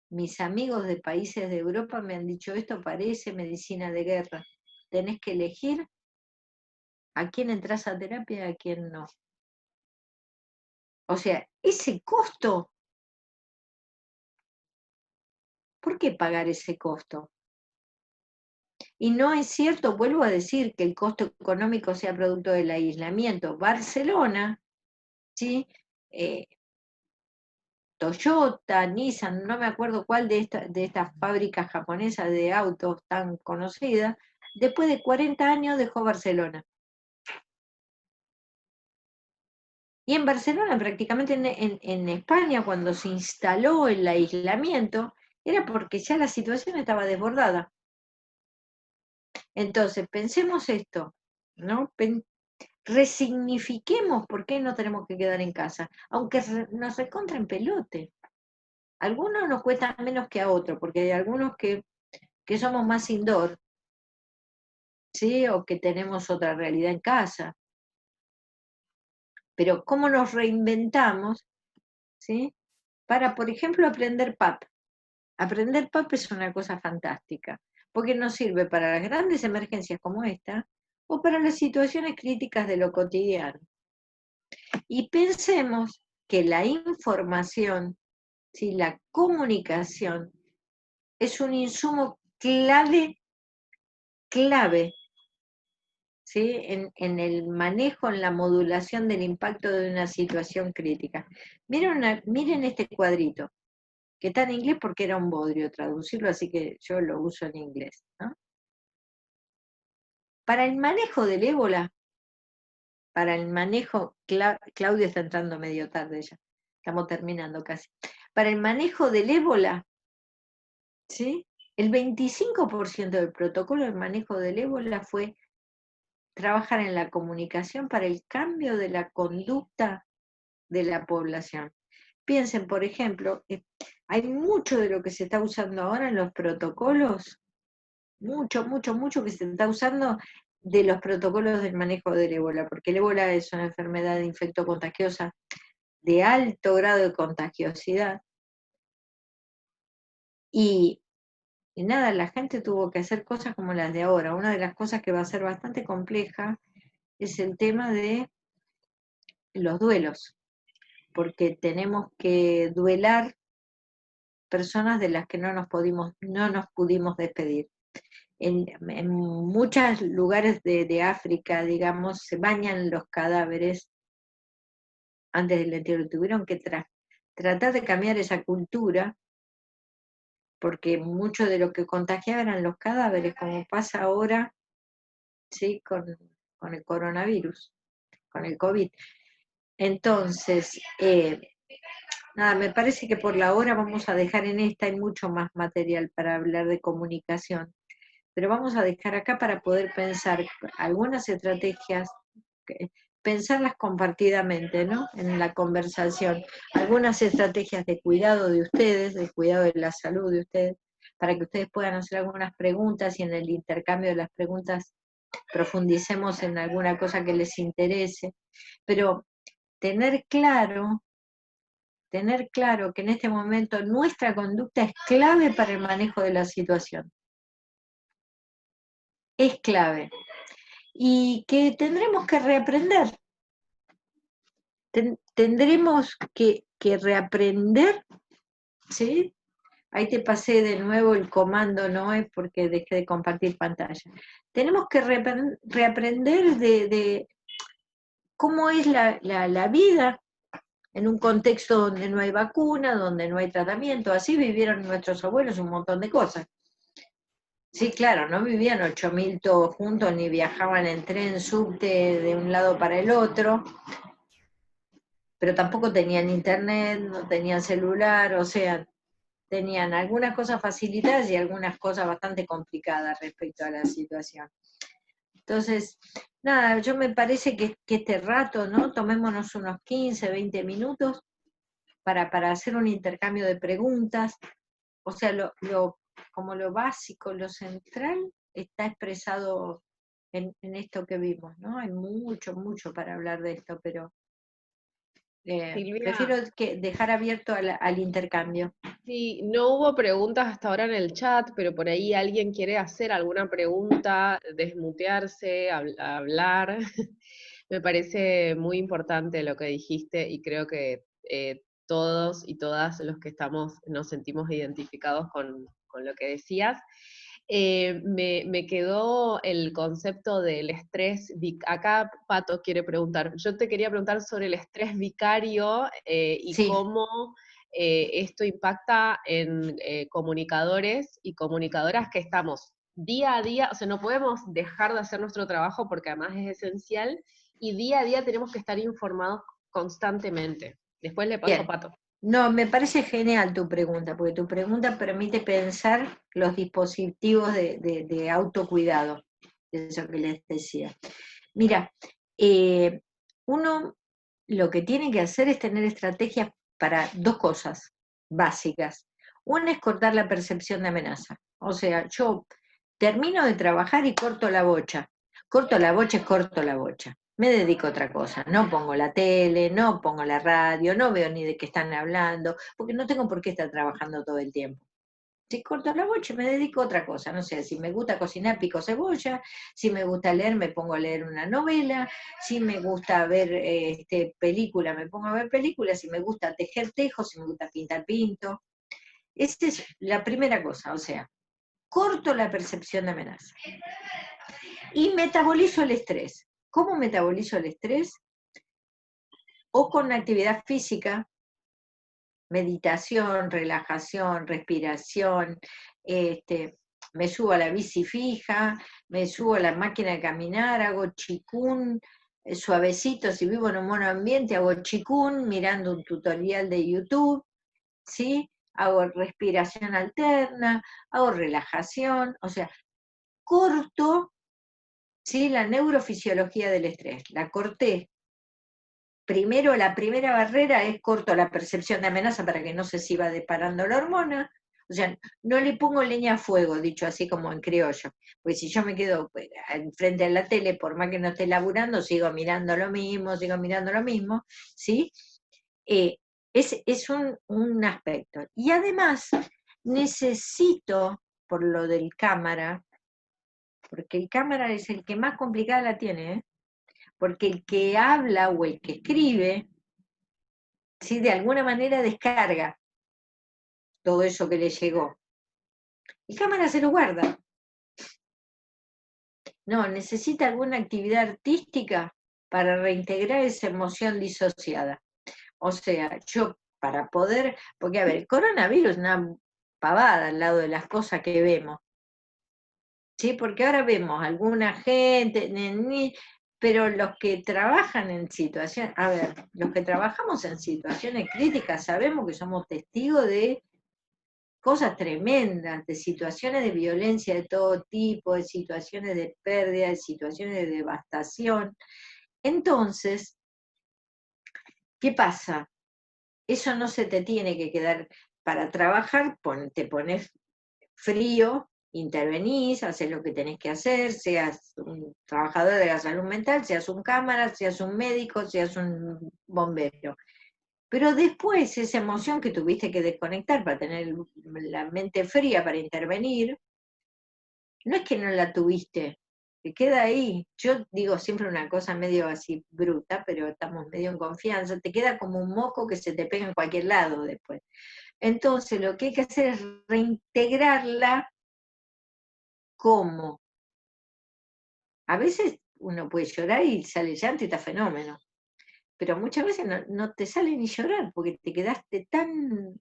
Mis amigos de países de Europa me han dicho, esto parece medicina de guerra. Tenés que elegir a quién entras a terapia y a quién no. O sea, ese costo, ¿por qué pagar ese costo? Y no es cierto, vuelvo a decir, que el costo económico sea producto del aislamiento. Barcelona, ¿sí? Toyota, Nissan, no me acuerdo cuál de estas fábricas japonesas de autos tan conocidas, después de 40 años dejó Barcelona. Y en Barcelona, prácticamente en España, cuando se instaló el aislamiento, era porque ya la situación estaba desbordada. Entonces, pensemos esto, ¿no? Resignifiquemos por qué no tenemos que quedar en casa, aunque nos recontra en pelote. A algunos nos cuesta menos que a otros, porque hay algunos que somos más indoor, ¿sí? O que tenemos otra realidad en casa. Pero cómo nos reinventamos, ¿sí? Para, por ejemplo, aprender PAP. Aprender PAP es una cosa fantástica, porque nos sirve para las grandes emergencias como esta, o para las situaciones críticas de lo cotidiano. Y pensemos que la información, ¿sí? La comunicación, es un insumo clave, ¿sí? En el manejo, en la modulación del impacto de una situación crítica. Miren este cuadrito, que está en inglés porque era un bodrio traducirlo, así que yo lo uso en inglés, ¿no? Para el manejo del ébola, para el manejo, Claudia está entrando medio tarde ya, estamos terminando casi. Para el manejo del ébola, ¿sí? El 25% del protocolo de manejo del ébola fue trabajar en la comunicación para el cambio de la conducta de la población. Piensen, por ejemplo, hay mucho de lo que se está usando ahora en los protocolos, mucho que se está usando de los protocolos del manejo del ébola, porque el ébola es una enfermedad infectocontagiosa de alto grado de contagiosidad. Y nada, la gente tuvo que hacer cosas como las de ahora. Una de las cosas que va a ser bastante compleja es el tema de los duelos, porque tenemos que duelar personas de las que no nos pudimos despedir. En muchos lugares de África, digamos, se bañan los cadáveres antes del entierro. Tuvieron que tratar de cambiar esa cultura, porque mucho de lo que contagiaban eran los cadáveres, como pasa ahora, ¿sí? Con el coronavirus, con el COVID. Entonces, nada, me parece que por la hora vamos a dejar en esta, hay mucho más material para hablar de comunicación, pero vamos a dejar acá para poder pensar algunas estrategias, pensarlas compartidamente, ¿no? En la conversación, algunas estrategias de cuidado de ustedes, de cuidado de la salud de ustedes, para que ustedes puedan hacer algunas preguntas y en el intercambio de las preguntas profundicemos en alguna cosa que les interese, pero tener claro que en este momento nuestra conducta es clave para el manejo de la situación. Es clave. Y que tendremos que reaprender. Tendremos que reaprender, ¿sí? Ahí te pasé de nuevo el comando, no es porque dejé de compartir pantalla. Tenemos que reaprender de cómo es la vida en un contexto donde no hay vacuna, donde no hay tratamiento. Así vivieron nuestros abuelos un montón de cosas. Sí, claro, no vivían 8.000 todos juntos, ni viajaban en tren, subte de un lado para el otro, pero tampoco tenían internet, no tenían celular, o sea, tenían algunas cosas facilitadas y algunas cosas bastante complicadas respecto a la situación. Entonces, nada, yo me parece que este rato, ¿no? Tomémonos unos 15, 20 minutos para hacer un intercambio de preguntas, o sea, como lo básico, lo central, está expresado en esto que vimos, ¿no? Hay mucho para hablar de esto, pero Silvia, prefiero dejar abierto al intercambio. sí, no hubo preguntas hasta ahora en el chat, pero por ahí alguien quiere hacer alguna pregunta, desmutearse, hablar. Me parece muy importante lo que dijiste y creo que todos y todas los que estamos nos sentimos identificados con lo que decías. Me quedó el concepto del estrés. Acá Pato quiere preguntar, yo te quería preguntar sobre el estrés vicario y Sí. cómo esto impacta en comunicadores y comunicadoras que estamos día a día, o sea, no podemos dejar de hacer nuestro trabajo porque además es esencial y día a día tenemos que estar informados constantemente. Después le paso Bien. a Pato. No, me parece genial tu pregunta, porque tu pregunta permite pensar los dispositivos de autocuidado, eso que les decía. Mira, uno lo que tiene que hacer es tener estrategias para dos cosas básicas. Una es cortar la percepción de amenaza. O sea, yo termino de trabajar y corto la bocha. Corto la bocha, corto la bocha. Me dedico a otra cosa. No pongo la tele, no pongo la radio, no veo ni de qué están hablando, porque no tengo por qué estar trabajando todo el tiempo. Si corto la bocha, me dedico a otra cosa. No sé, si me gusta cocinar, pico cebolla. Si me gusta leer, me pongo a leer una novela. Si me gusta ver película, me pongo a ver películas. Si me gusta tejer, tejo. Si me gusta pintar, pinto. Esa es la primera cosa, o sea, corto la percepción de amenaza. Y metabolizo el estrés. ¿Cómo metabolizo el estrés? O con actividad física, meditación, relajación, respiración, me subo a la bici fija, me subo a la máquina de caminar, hago chikun, suavecito, si vivo en un monoambiente, hago chikun mirando un tutorial de YouTube, ¿sí? Hago respiración alterna, hago relajación, o sea, corto, ¿sí? La neurofisiología del estrés, la corté. Primero, la primera barrera es corto la percepción de amenaza para que no se siga disparando la hormona. O sea, no le pongo leña a fuego, dicho así como en criollo. Porque si yo me quedo enfrente de la tele, por más que no esté laburando, sigo mirando lo mismo, ¿sí? Es un aspecto. Y además, necesito, por lo del cámara, porque el cámara es el que más complicada la tiene, ¿eh? Porque el que habla o el que escribe, ¿sí? De alguna manera descarga todo eso que le llegó. El cámara se lo guarda. No, necesita alguna actividad artística para reintegrar esa emoción disociada. O sea, yo para poder, porque a ver, el coronavirus es una pavada al lado de las cosas que vemos. ¿Sí? Porque ahora vemos alguna gente, pero los que trabajan en situaciones, a ver, los que trabajamos en situaciones críticas sabemos que somos testigos de cosas tremendas, de situaciones de violencia de todo tipo, de situaciones de pérdida, de situaciones de devastación. Entonces, ¿qué pasa? Eso no se te tiene que quedar para trabajar, te pones frío, intervenís, haces lo que tenés que hacer, seas un trabajador de la salud mental, seas un cámara, seas un médico, seas un bombero. Pero después esa emoción que tuviste que desconectar para tener la mente fría para intervenir, no es que no la tuviste, te queda ahí. Yo digo siempre una cosa medio así bruta, pero estamos medio en confianza, te queda como un moco que se te pega en cualquier lado después. Entonces lo que hay que hacer es reintegrarla. ¿Cómo? A veces uno puede llorar y sale llanto y está fenómeno, pero muchas veces no te sale ni llorar porque te quedaste tan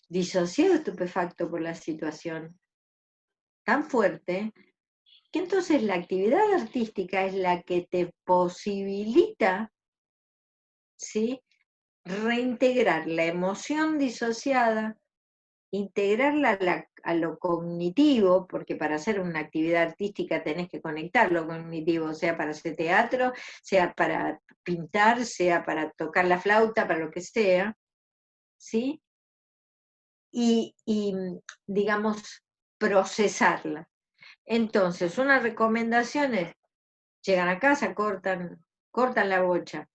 disociado, estupefacto por la situación, tan fuerte, que entonces la actividad artística es la que te posibilita, ¿sí? Reintegrar la emoción disociada, integrarla a lo cognitivo, porque para hacer una actividad artística tenés que conectar lo cognitivo, sea para hacer teatro, sea para pintar, sea para tocar la flauta, para lo que sea, ¿sí? Y digamos, procesarla. Entonces, una recomendación es, llegan a casa, cortan la bocha.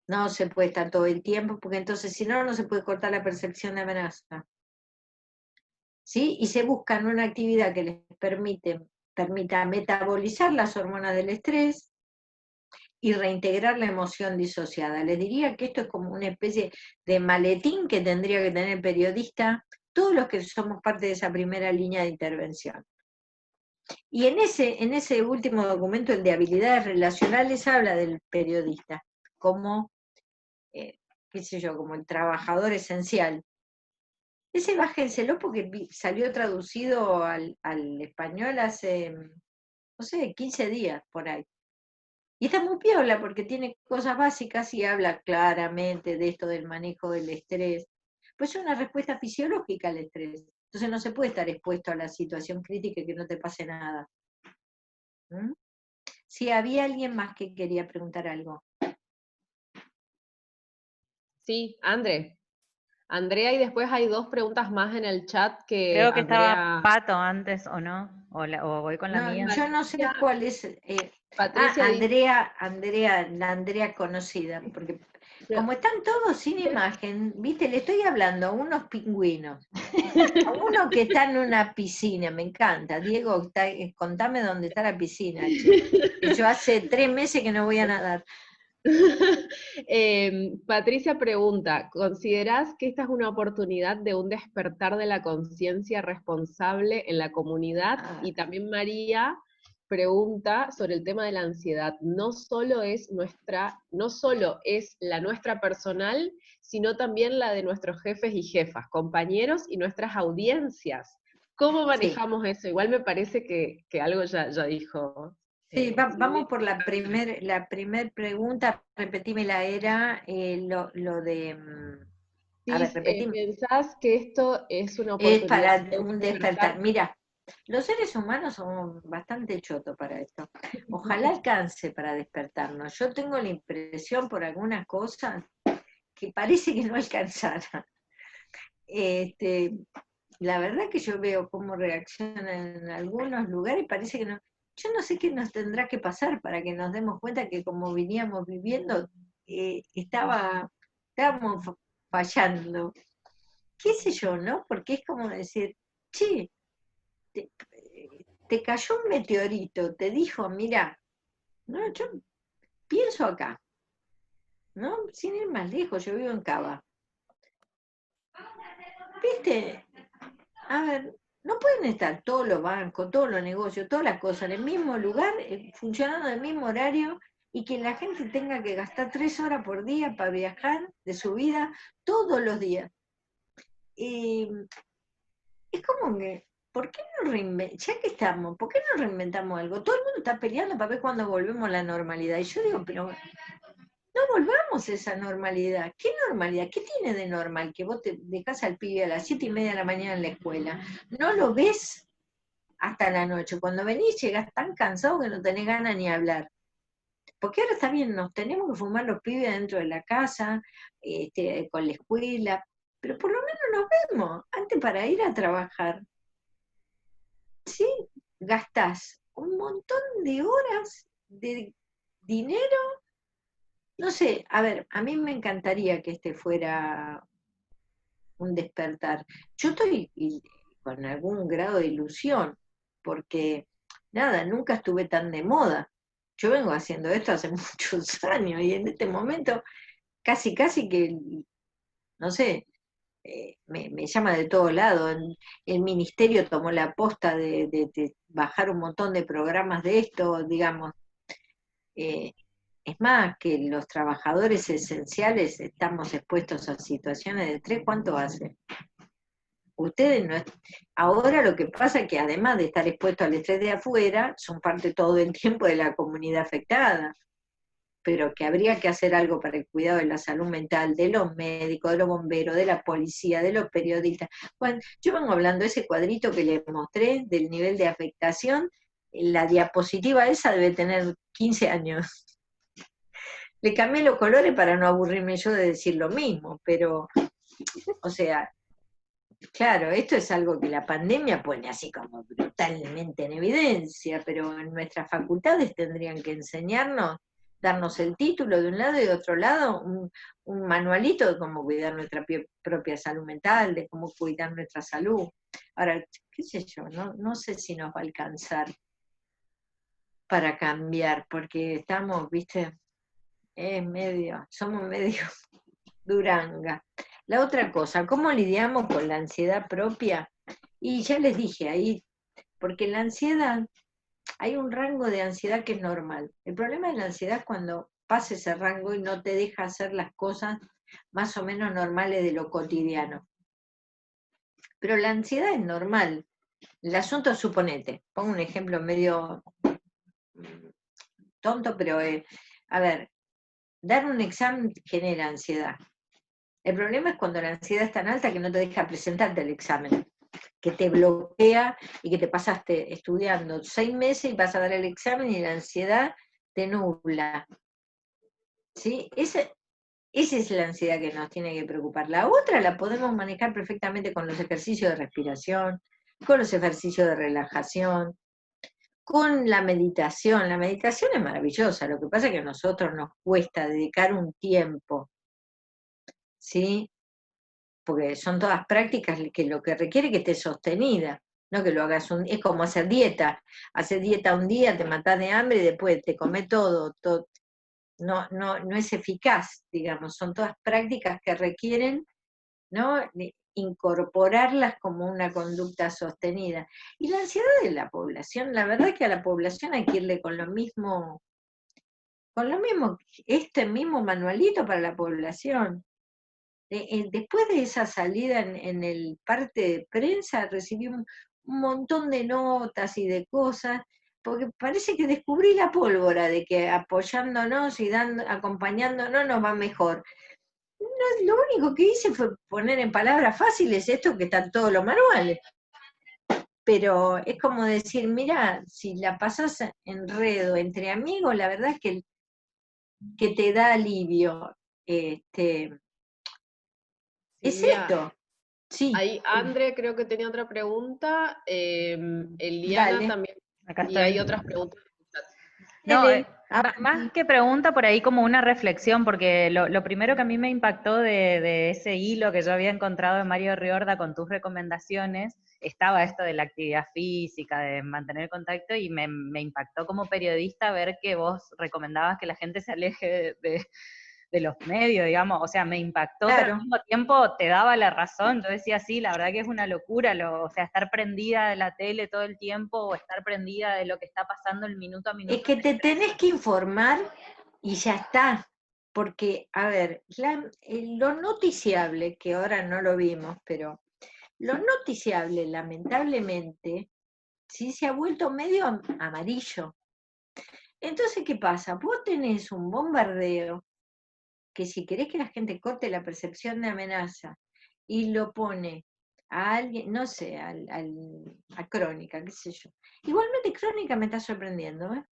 No se puede estar todo el tiempo, porque entonces si no, no se puede cortar la percepción de amenaza. ¿Sí? Y se buscan una actividad que les permita metabolizar las hormonas del estrés y reintegrar la emoción disociada. Les diría que esto es como una especie de maletín que tendría que tener el periodista, todos los que somos parte de esa primera línea de intervención. Y en ese último documento, el de habilidades relacionales, habla del periodista como, qué sé yo, como el trabajador esencial. Ese bájenselo porque salió traducido al español hace, no sé, 15 días por ahí. Y está muy piola porque tiene cosas básicas y habla claramente de esto del manejo del estrés. Pues es una respuesta fisiológica al estrés. Entonces no se puede estar expuesto a la situación crítica y que no te pase nada. ¿Mm? Sí, había alguien más que quería preguntar algo. Sí, André. Andrea, y después hay 2 preguntas más en el chat que Creo que estaba Andrea... Pato antes, ¿o no? O voy con la No, mía. yo no sé cuál es. Patricia dice... La Andrea conocida, porque como están todos sin imagen, viste, le estoy hablando a unos pingüinos, a uno que está en una piscina, me encanta. Diego, contame dónde está la piscina, che. Que yo hace 3 meses que no voy a nadar. Patricia pregunta, ¿considerás que esta es una oportunidad de un despertar de la conciencia responsable en la comunidad? Y también María pregunta sobre el tema de la ansiedad. No solo es la nuestra personal, sino también la de nuestros jefes y jefas, compañeros y nuestras audiencias. ¿Cómo manejamos eso? Igual me parece que algo ya dijo. Sí, vamos por la primer pregunta, repetímela, era lo de... a ver, repetime. ¿Pensás que esto es una Es oportunidad para de un despertar. Mira, los seres humanos somos bastante chotos para esto. Ojalá alcance para despertarnos. Yo tengo la impresión por algunas cosas que parece que no alcanzara. La verdad que yo veo cómo reaccionan en algunos lugares y parece que no. Yo no sé qué nos tendrá que pasar para que nos demos cuenta que como veníamos viviendo, estábamos fallando. Qué sé yo, ¿no? Porque es como decir, che, te cayó un meteorito, te dijo, mira, no, yo pienso acá, ¿no? Sin ir más lejos, yo vivo en Cava. ¿Viste? A ver, no pueden estar todos los bancos, todos los negocios, todas las cosas en el mismo lugar, funcionando en el mismo horario, y que la gente tenga que gastar 3 horas por día para viajar de su vida todos los días. Es como que, ¿por qué no reinventamos? Ya que estamos, ¿por qué no reinventamos algo? Todo el mundo está peleando para ver cuándo volvemos a la normalidad. Y yo digo, pero no volvamos a esa normalidad. ¿Qué normalidad? ¿Qué tiene de normal que vos te dejás al pibe a las 7:30 de la mañana en la escuela? No lo ves hasta la noche. Cuando venís llegás tan cansado que no tenés ganas ni hablar. Porque ahora está bien, nos tenemos que fumar los pibes dentro de la casa, con la escuela, pero por lo menos nos vemos. Antes para ir a trabajar, ¿sí? Gastás un montón de horas de dinero. No sé, a ver, a mí me encantaría que este fuera un despertar. Yo estoy con algún grado de ilusión, porque nada, nunca estuve tan de moda. Yo vengo haciendo esto hace muchos años y en este momento casi que, no sé, me llama de todo lado. El ministerio tomó la posta de bajar un montón de programas de esto, digamos. Es más, que los trabajadores esenciales estamos expuestos a situaciones de estrés. ¿Cuánto hace? Ustedes no. Ahora lo que pasa es que además de estar expuestos al estrés de afuera, son parte todo el tiempo de la comunidad afectada. Pero que habría que hacer algo para el cuidado de la salud mental de los médicos, de los bomberos, de la policía, de los periodistas. Bueno, yo vengo hablando de ese cuadrito que les mostré del nivel de afectación. La diapositiva esa debe tener 15 años. Le cambié los colores para no aburrirme yo de decir lo mismo, pero, o sea, claro, esto es algo que la pandemia pone así como brutalmente en evidencia, pero en nuestras facultades tendrían que enseñarnos, darnos el título de un lado y de otro lado, un manualito de cómo cuidar nuestra propia salud mental, de cómo cuidar nuestra salud. Ahora, qué sé yo, no sé si nos va a alcanzar para cambiar, porque estamos, viste, somos medio duranga. La otra cosa, ¿cómo lidiamos con la ansiedad propia? Y ya les dije ahí, porque la ansiedad, hay un rango de ansiedad que es normal. El problema de la ansiedad es cuando pasa ese rango y no te deja hacer las cosas más o menos normales de lo cotidiano. Pero la ansiedad es normal. El asunto es, suponete, pongo un ejemplo medio tonto, pero a ver, dar un examen genera ansiedad. El problema es cuando la ansiedad es tan alta que no te deja presentarte el examen, que te bloquea y que te pasaste estudiando 6 meses y vas a dar el examen y la ansiedad te nubla. ¿Sí? Esa es la ansiedad que nos tiene que preocupar. La otra la podemos manejar perfectamente con los ejercicios de respiración, con los ejercicios de relajación, con la meditación. La meditación es maravillosa, lo que pasa es que a nosotros nos cuesta dedicar un tiempo, ¿sí? Porque son todas prácticas que lo que requiere que esté sostenida, no que lo hagas es como hacer dieta un día, te matás de hambre y después te comes todo, no es eficaz, digamos, son todas prácticas que requieren, ¿no?, de incorporarlas como una conducta sostenida. Y la ansiedad de la población, la verdad es que a la población hay que irle con lo mismo, este mismo manualito para la población. Después de esa salida en el parte de prensa, recibí un montón de notas y de cosas, porque parece que descubrí la pólvora de que apoyándonos y acompañándonos nos va mejor. No, lo único que hice fue poner en palabras fáciles esto que están todos los manuales. Pero es como decir, mira, si la pasas enredo entre amigos, la verdad es que te da alivio. Es Silvia, esto. Sí, ahí André creo que tenía otra pregunta, Eliana dale. también, Acá y hay estoy. otras preguntas en el chat. No, Dale. más que pregunta, por ahí como una reflexión, porque lo primero que a mí me impactó de ese hilo que yo había encontrado de Mario Riorda con tus recomendaciones, estaba esto de la actividad física, de mantener contacto, y me impactó como periodista ver que vos recomendabas que la gente se aleje de los medios, digamos, o sea, me impactó, pero al Claro. mismo tiempo te daba la razón. Yo decía, sí, la verdad que es una locura, o sea, estar prendida de la tele todo el tiempo o estar prendida de lo que está pasando el minuto a Es minuto. que te tenés que informar y ya está. Porque, a ver, lo noticiable, que ahora no lo vimos, pero lo noticiable, lamentablemente, sí se ha vuelto medio amarillo. Entonces, ¿qué pasa? Vos tenés un bombardeo que si querés que la gente corte la percepción de amenaza y lo pone a alguien, no sé, a Crónica, qué sé yo. Igualmente Crónica me está sorprendiendo, ¿eh?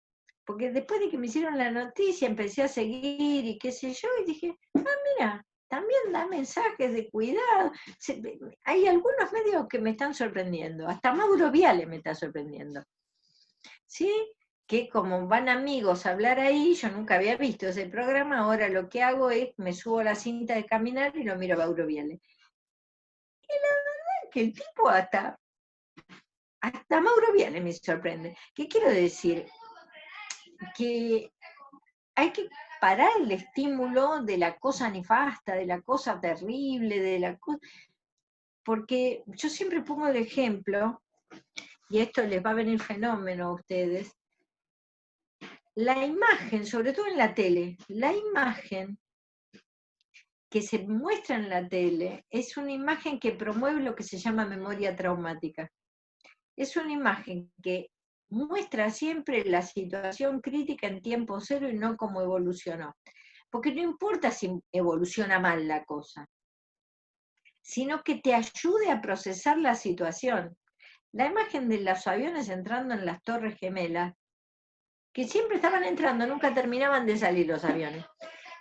Porque después de que me hicieron la noticia empecé a seguir y qué sé yo, y dije, mira, también da mensajes de cuidado. Hay algunos medios que me están sorprendiendo, hasta Mauro Viale me está sorprendiendo. ¿Sí? Que como van amigos a hablar ahí, yo nunca había visto ese programa, ahora lo que hago es, me subo a la cinta de caminar y lo miro a Mauro Viale. Y la verdad es que el tipo hasta Mauro Viale me sorprende. ¿Qué quiero decir? Que hay que parar el estímulo de la cosa nefasta, de la cosa terrible, de la cosa... Porque yo siempre pongo el ejemplo, y esto les va a venir fenómeno a ustedes, la imagen, sobre todo en la tele, la imagen que se muestra en la tele es una imagen que promueve lo que se llama memoria traumática. Es una imagen que muestra siempre la situación crítica en tiempo cero y no cómo evolucionó. Porque no importa si evoluciona mal la cosa, sino que te ayude a procesar la situación. La imagen de los aviones entrando en las Torres Gemelas, que siempre estaban entrando, nunca terminaban de salir los aviones.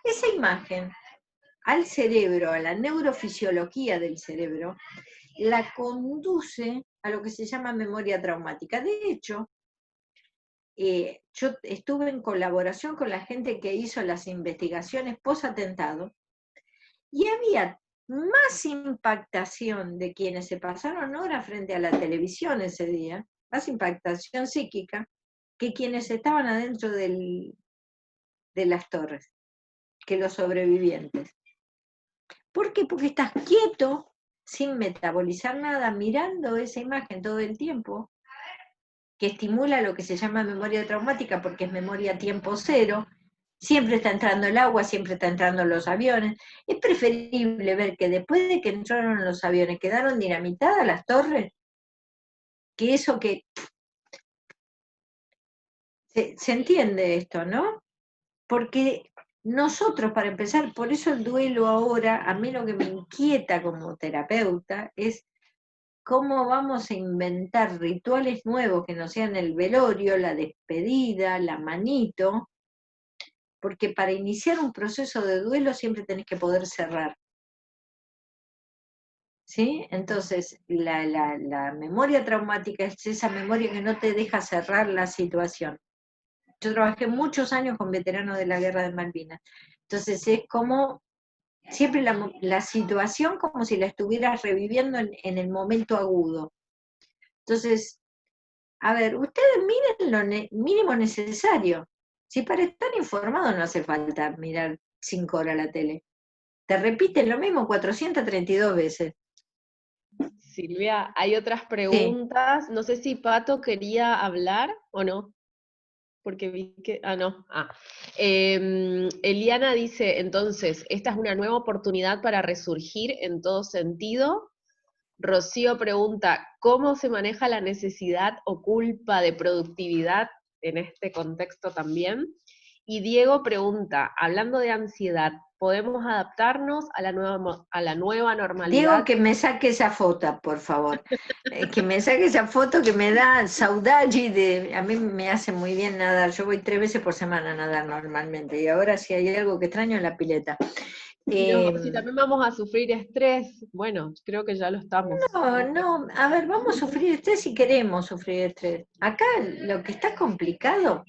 Esa imagen al cerebro, a la neurofisiología del cerebro, la conduce a lo que se llama memoria traumática. De hecho, yo estuve en colaboración con la gente que hizo las investigaciones post-atentado y había más impactación de quienes se pasaron horas frente a la televisión ese día, más impactación psíquica, que quienes estaban adentro de las torres, que los sobrevivientes. ¿Por qué? Porque estás quieto, sin metabolizar nada, mirando esa imagen todo el tiempo, que estimula lo que se llama memoria traumática, porque es memoria tiempo cero, siempre está entrando el agua, siempre está entrando los aviones. Es preferible ver que después de que entraron los aviones quedaron dinamitadas las torres, que eso que... Se entiende esto, ¿no? Porque nosotros, para empezar, por eso el duelo ahora, a mí lo que me inquieta como terapeuta es cómo vamos a inventar rituales nuevos que no sean el velorio, la despedida, la manito, porque para iniciar un proceso de duelo siempre tenés que poder cerrar. ¿Sí? Entonces, la memoria traumática es esa memoria que no te deja cerrar la situación. Yo trabajé muchos años con veteranos de la Guerra de Malvinas. Entonces, es como siempre la situación como si la estuvieras reviviendo en el momento agudo. Entonces, a ver, ustedes miren lo mínimo necesario. Si para estar informado no hace falta mirar 5 horas la tele. Te repiten lo mismo 432 veces. Silvia, hay otras Sí. preguntas. No sé si Pato quería hablar o no. Porque vi que. No. Eliana dice: entonces, esta es una nueva oportunidad para resurgir en todo sentido. Rocío pregunta: ¿cómo se maneja la necesidad o culpa de productividad en este contexto también? Y Diego pregunta: hablando de ansiedad, ¿podemos adaptarnos a la nueva normalidad? Diego, que me saque esa foto, por favor. Que me saque esa foto que me da saudade a mí me hace muy bien nadar. Yo voy 3 veces por semana a nadar normalmente. Y ahora si hay algo que extraño es la pileta. Si también vamos a sufrir estrés, bueno, creo que ya lo estamos. No, a ver, vamos a sufrir estrés si queremos sufrir estrés. Acá lo que está complicado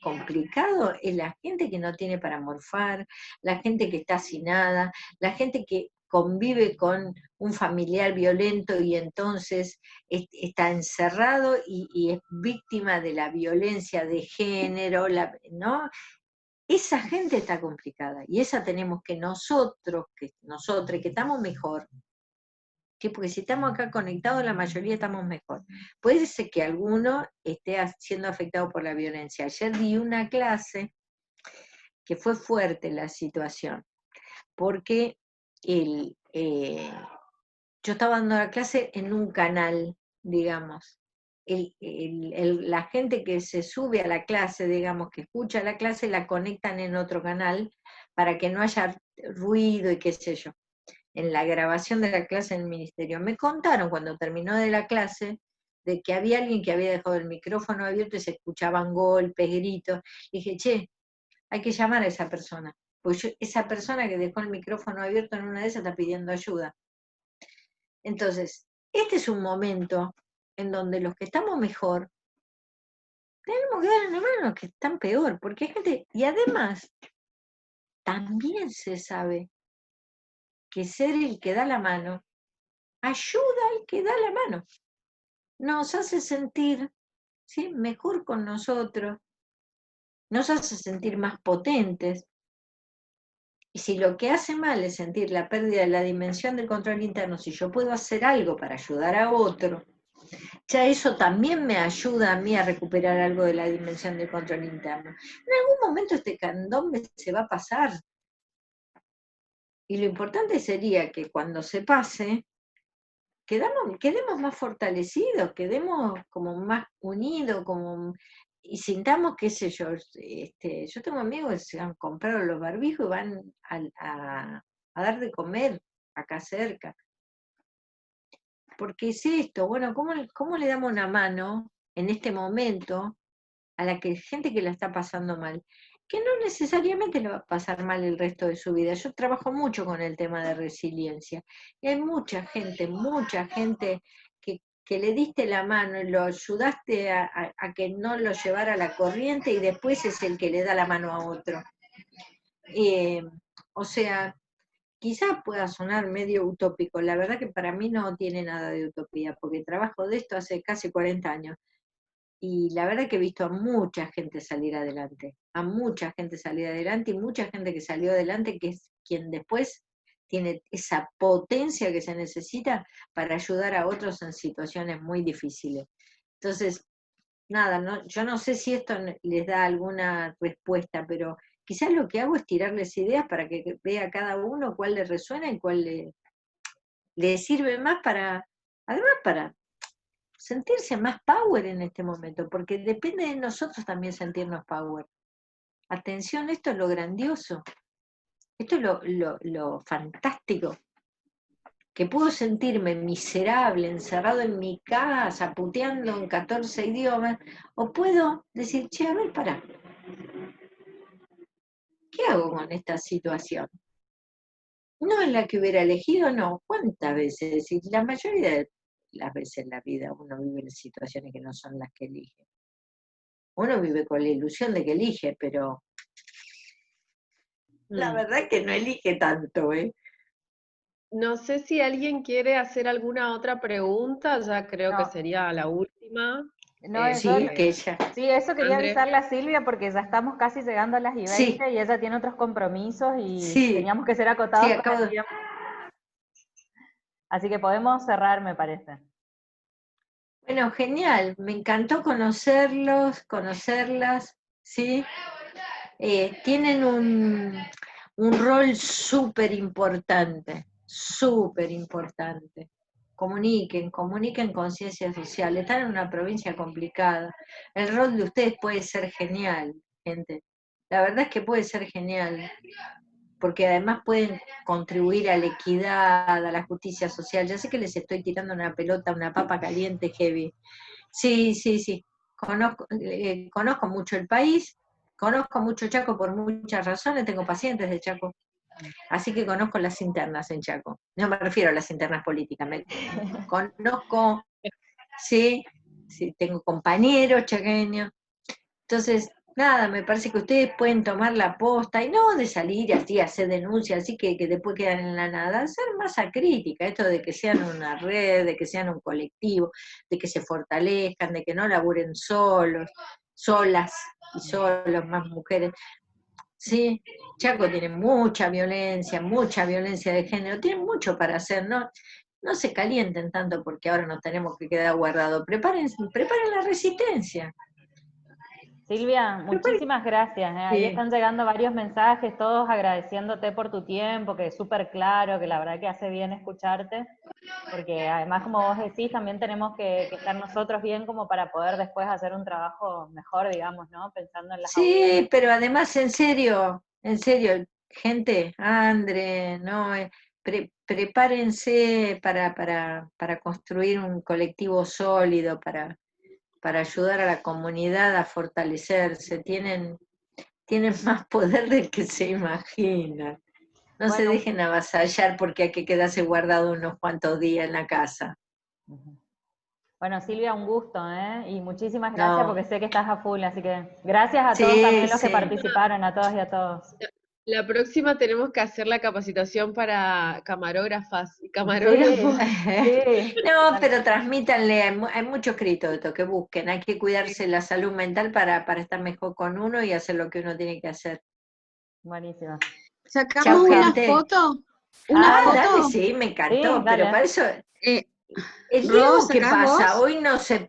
es la gente que no tiene para morfar, la gente que está hacinada, la gente que convive con un familiar violento y entonces está encerrado y es víctima de la violencia de género, ¿no? Esa gente está complicada y esa tenemos que nosotros que estamos mejor, porque si estamos acá conectados, la mayoría estamos mejor. Puede ser que alguno esté siendo afectado por la violencia. Ayer di una clase que fue fuerte la situación, porque yo estaba dando la clase en un canal, digamos. La gente que se sube a la clase, digamos, que escucha la clase, la conectan en otro canal para que no haya ruido y qué sé yo. En la grabación de la clase en el ministerio. Me contaron cuando terminó de la clase de que había alguien que había dejado el micrófono abierto y se escuchaban golpes, gritos. Y dije, che, hay que llamar a esa persona. Pues esa persona que dejó el micrófono abierto en una de esas está pidiendo ayuda. Entonces, este es un momento en donde los que estamos mejor tenemos que dar una mano a los que están peor, porque hay gente, y además, también se sabe que ser el que da la mano ayuda al que da la mano. Nos hace sentir, ¿sí?, mejor con nosotros, nos hace sentir más potentes. Y si lo que hace mal es sentir la pérdida de la dimensión del control interno, si yo puedo hacer algo para ayudar a otro, ya eso también me ayuda a mí a recuperar algo de la dimensión del control interno. En algún momento este candombe se va a pasar. Y lo importante sería que cuando se pase, quedemos más fortalecidos, quedemos como más unidos, y sintamos, qué sé yo, yo tengo amigos que se han comprado los barbijos y van a dar de comer acá cerca. Porque es esto, bueno, ¿cómo le damos una mano en este momento a la gente que la está pasando mal? Que no necesariamente le va a pasar mal el resto de su vida. Yo trabajo mucho con el tema de resiliencia. Y hay mucha gente que le diste la mano y lo ayudaste a que no lo llevara a la corriente y después es el que le da la mano a otro. O sea, quizás pueda sonar medio utópico, la verdad que para mí no tiene nada de utopía, porque trabajo de esto hace casi 40 años. Y la verdad que he visto a mucha gente salir adelante, y mucha gente que salió adelante, que es quien después tiene esa potencia que se necesita para ayudar a otros en situaciones muy difíciles. Entonces, nada, yo no sé si esto les da alguna respuesta, pero quizás lo que hago es tirarles ideas para que vea cada uno cuál le resuena y cuál le sirve más además para sentirse más power en este momento, porque depende de nosotros también sentirnos power. Atención, esto es lo grandioso, esto es lo fantástico, que puedo sentirme miserable, encerrado en mi casa, puteando en 14 idiomas, o puedo decir, che, a ver, pará, ¿qué ¿qué hago con esta situación? No es la que hubiera elegido, no. ¿Cuántas veces? Y la mayoría de las veces en la vida uno vive en situaciones que no son las que elige. Uno vive con la ilusión de que elige, pero la verdad es que no elige tanto, ¿eh? No sé si alguien quiere hacer alguna otra pregunta, ya creo que No, sería la última. no, Sí, que ella. sí, eso quería André. avisarle a Silvia porque ya estamos casi llegando a las y Sí, 20 y ella tiene otros compromisos y sí, teníamos que ser sí, acotados con acabo el de. tiempo. Así que podemos cerrar, me parece. Bueno, genial, me encantó conocerlos, conocerlas, ¿sí? Tienen un rol súper importante, súper importante. Comuniquen conciencia social. Están en una provincia complicada. El rol de ustedes puede ser genial, gente. La verdad es que puede ser genial, porque además pueden contribuir a la equidad, a la justicia social. Ya sé que les estoy tirando una pelota, una papa caliente heavy. Sí, sí, sí. Conozco mucho el país, conozco mucho Chaco por muchas razones, tengo pacientes de Chaco, así que conozco las internas en Chaco. No me refiero a las internas políticas, conozco, sí, sí, tengo compañeros chaqueños. Entonces, nada, me parece que ustedes pueden tomar la posta y no de salir así, hacer denuncias, así que después quedan en la nada, ser masa crítica, esto de que sean una red, de que sean un colectivo, de que se fortalezcan, de que no laburen solos, solas y solos, más mujeres. Sí, Chaco tiene mucha violencia de género, tiene mucho para hacer, ¿no? No se calienten tanto porque ahora nos tenemos que quedar guardados. Preparen la resistencia. Silvia, Preparen. muchísimas gracias. Ahí Sí. están llegando varios mensajes, todos agradeciéndote por tu tiempo, que es súper claro, que la verdad que hace bien escucharte, porque además, como vos decís, también tenemos que estar nosotros bien como para poder después hacer un trabajo mejor, digamos, ¿no? Pensando en las Sí, audiencias. pero además, en serio, gente, Andre, ¿no? Prepárense para construir un colectivo sólido, para ayudar a la comunidad a fortalecerse. Tienen más poder del que se imaginan. No se Bueno, dejen avasallar porque hay que quedarse guardado unos cuantos días en la casa. bueno, Silvia, un gusto, ¿eh? Y muchísimas gracias No, porque sé que estás a full, así que gracias a todos sí, también los que sí. participaron, a todos y a todos. La próxima tenemos que hacer la capacitación para camarógrafas y Sí, camarógrafos. sí. No, pero transmítanle, hay mucho escrito de esto, que busquen, hay que cuidarse la salud mental para estar mejor con uno y hacer lo que uno tiene que hacer. Buenísimo. Chao, ¿Sacamos una gente. foto? ¿Una Ah, Dale, foto? sí, me sí, encantó, pero dale. para eso, Eh, el Ro, Diego, ¿qué ¿sacás pasa? vos? Hoy no se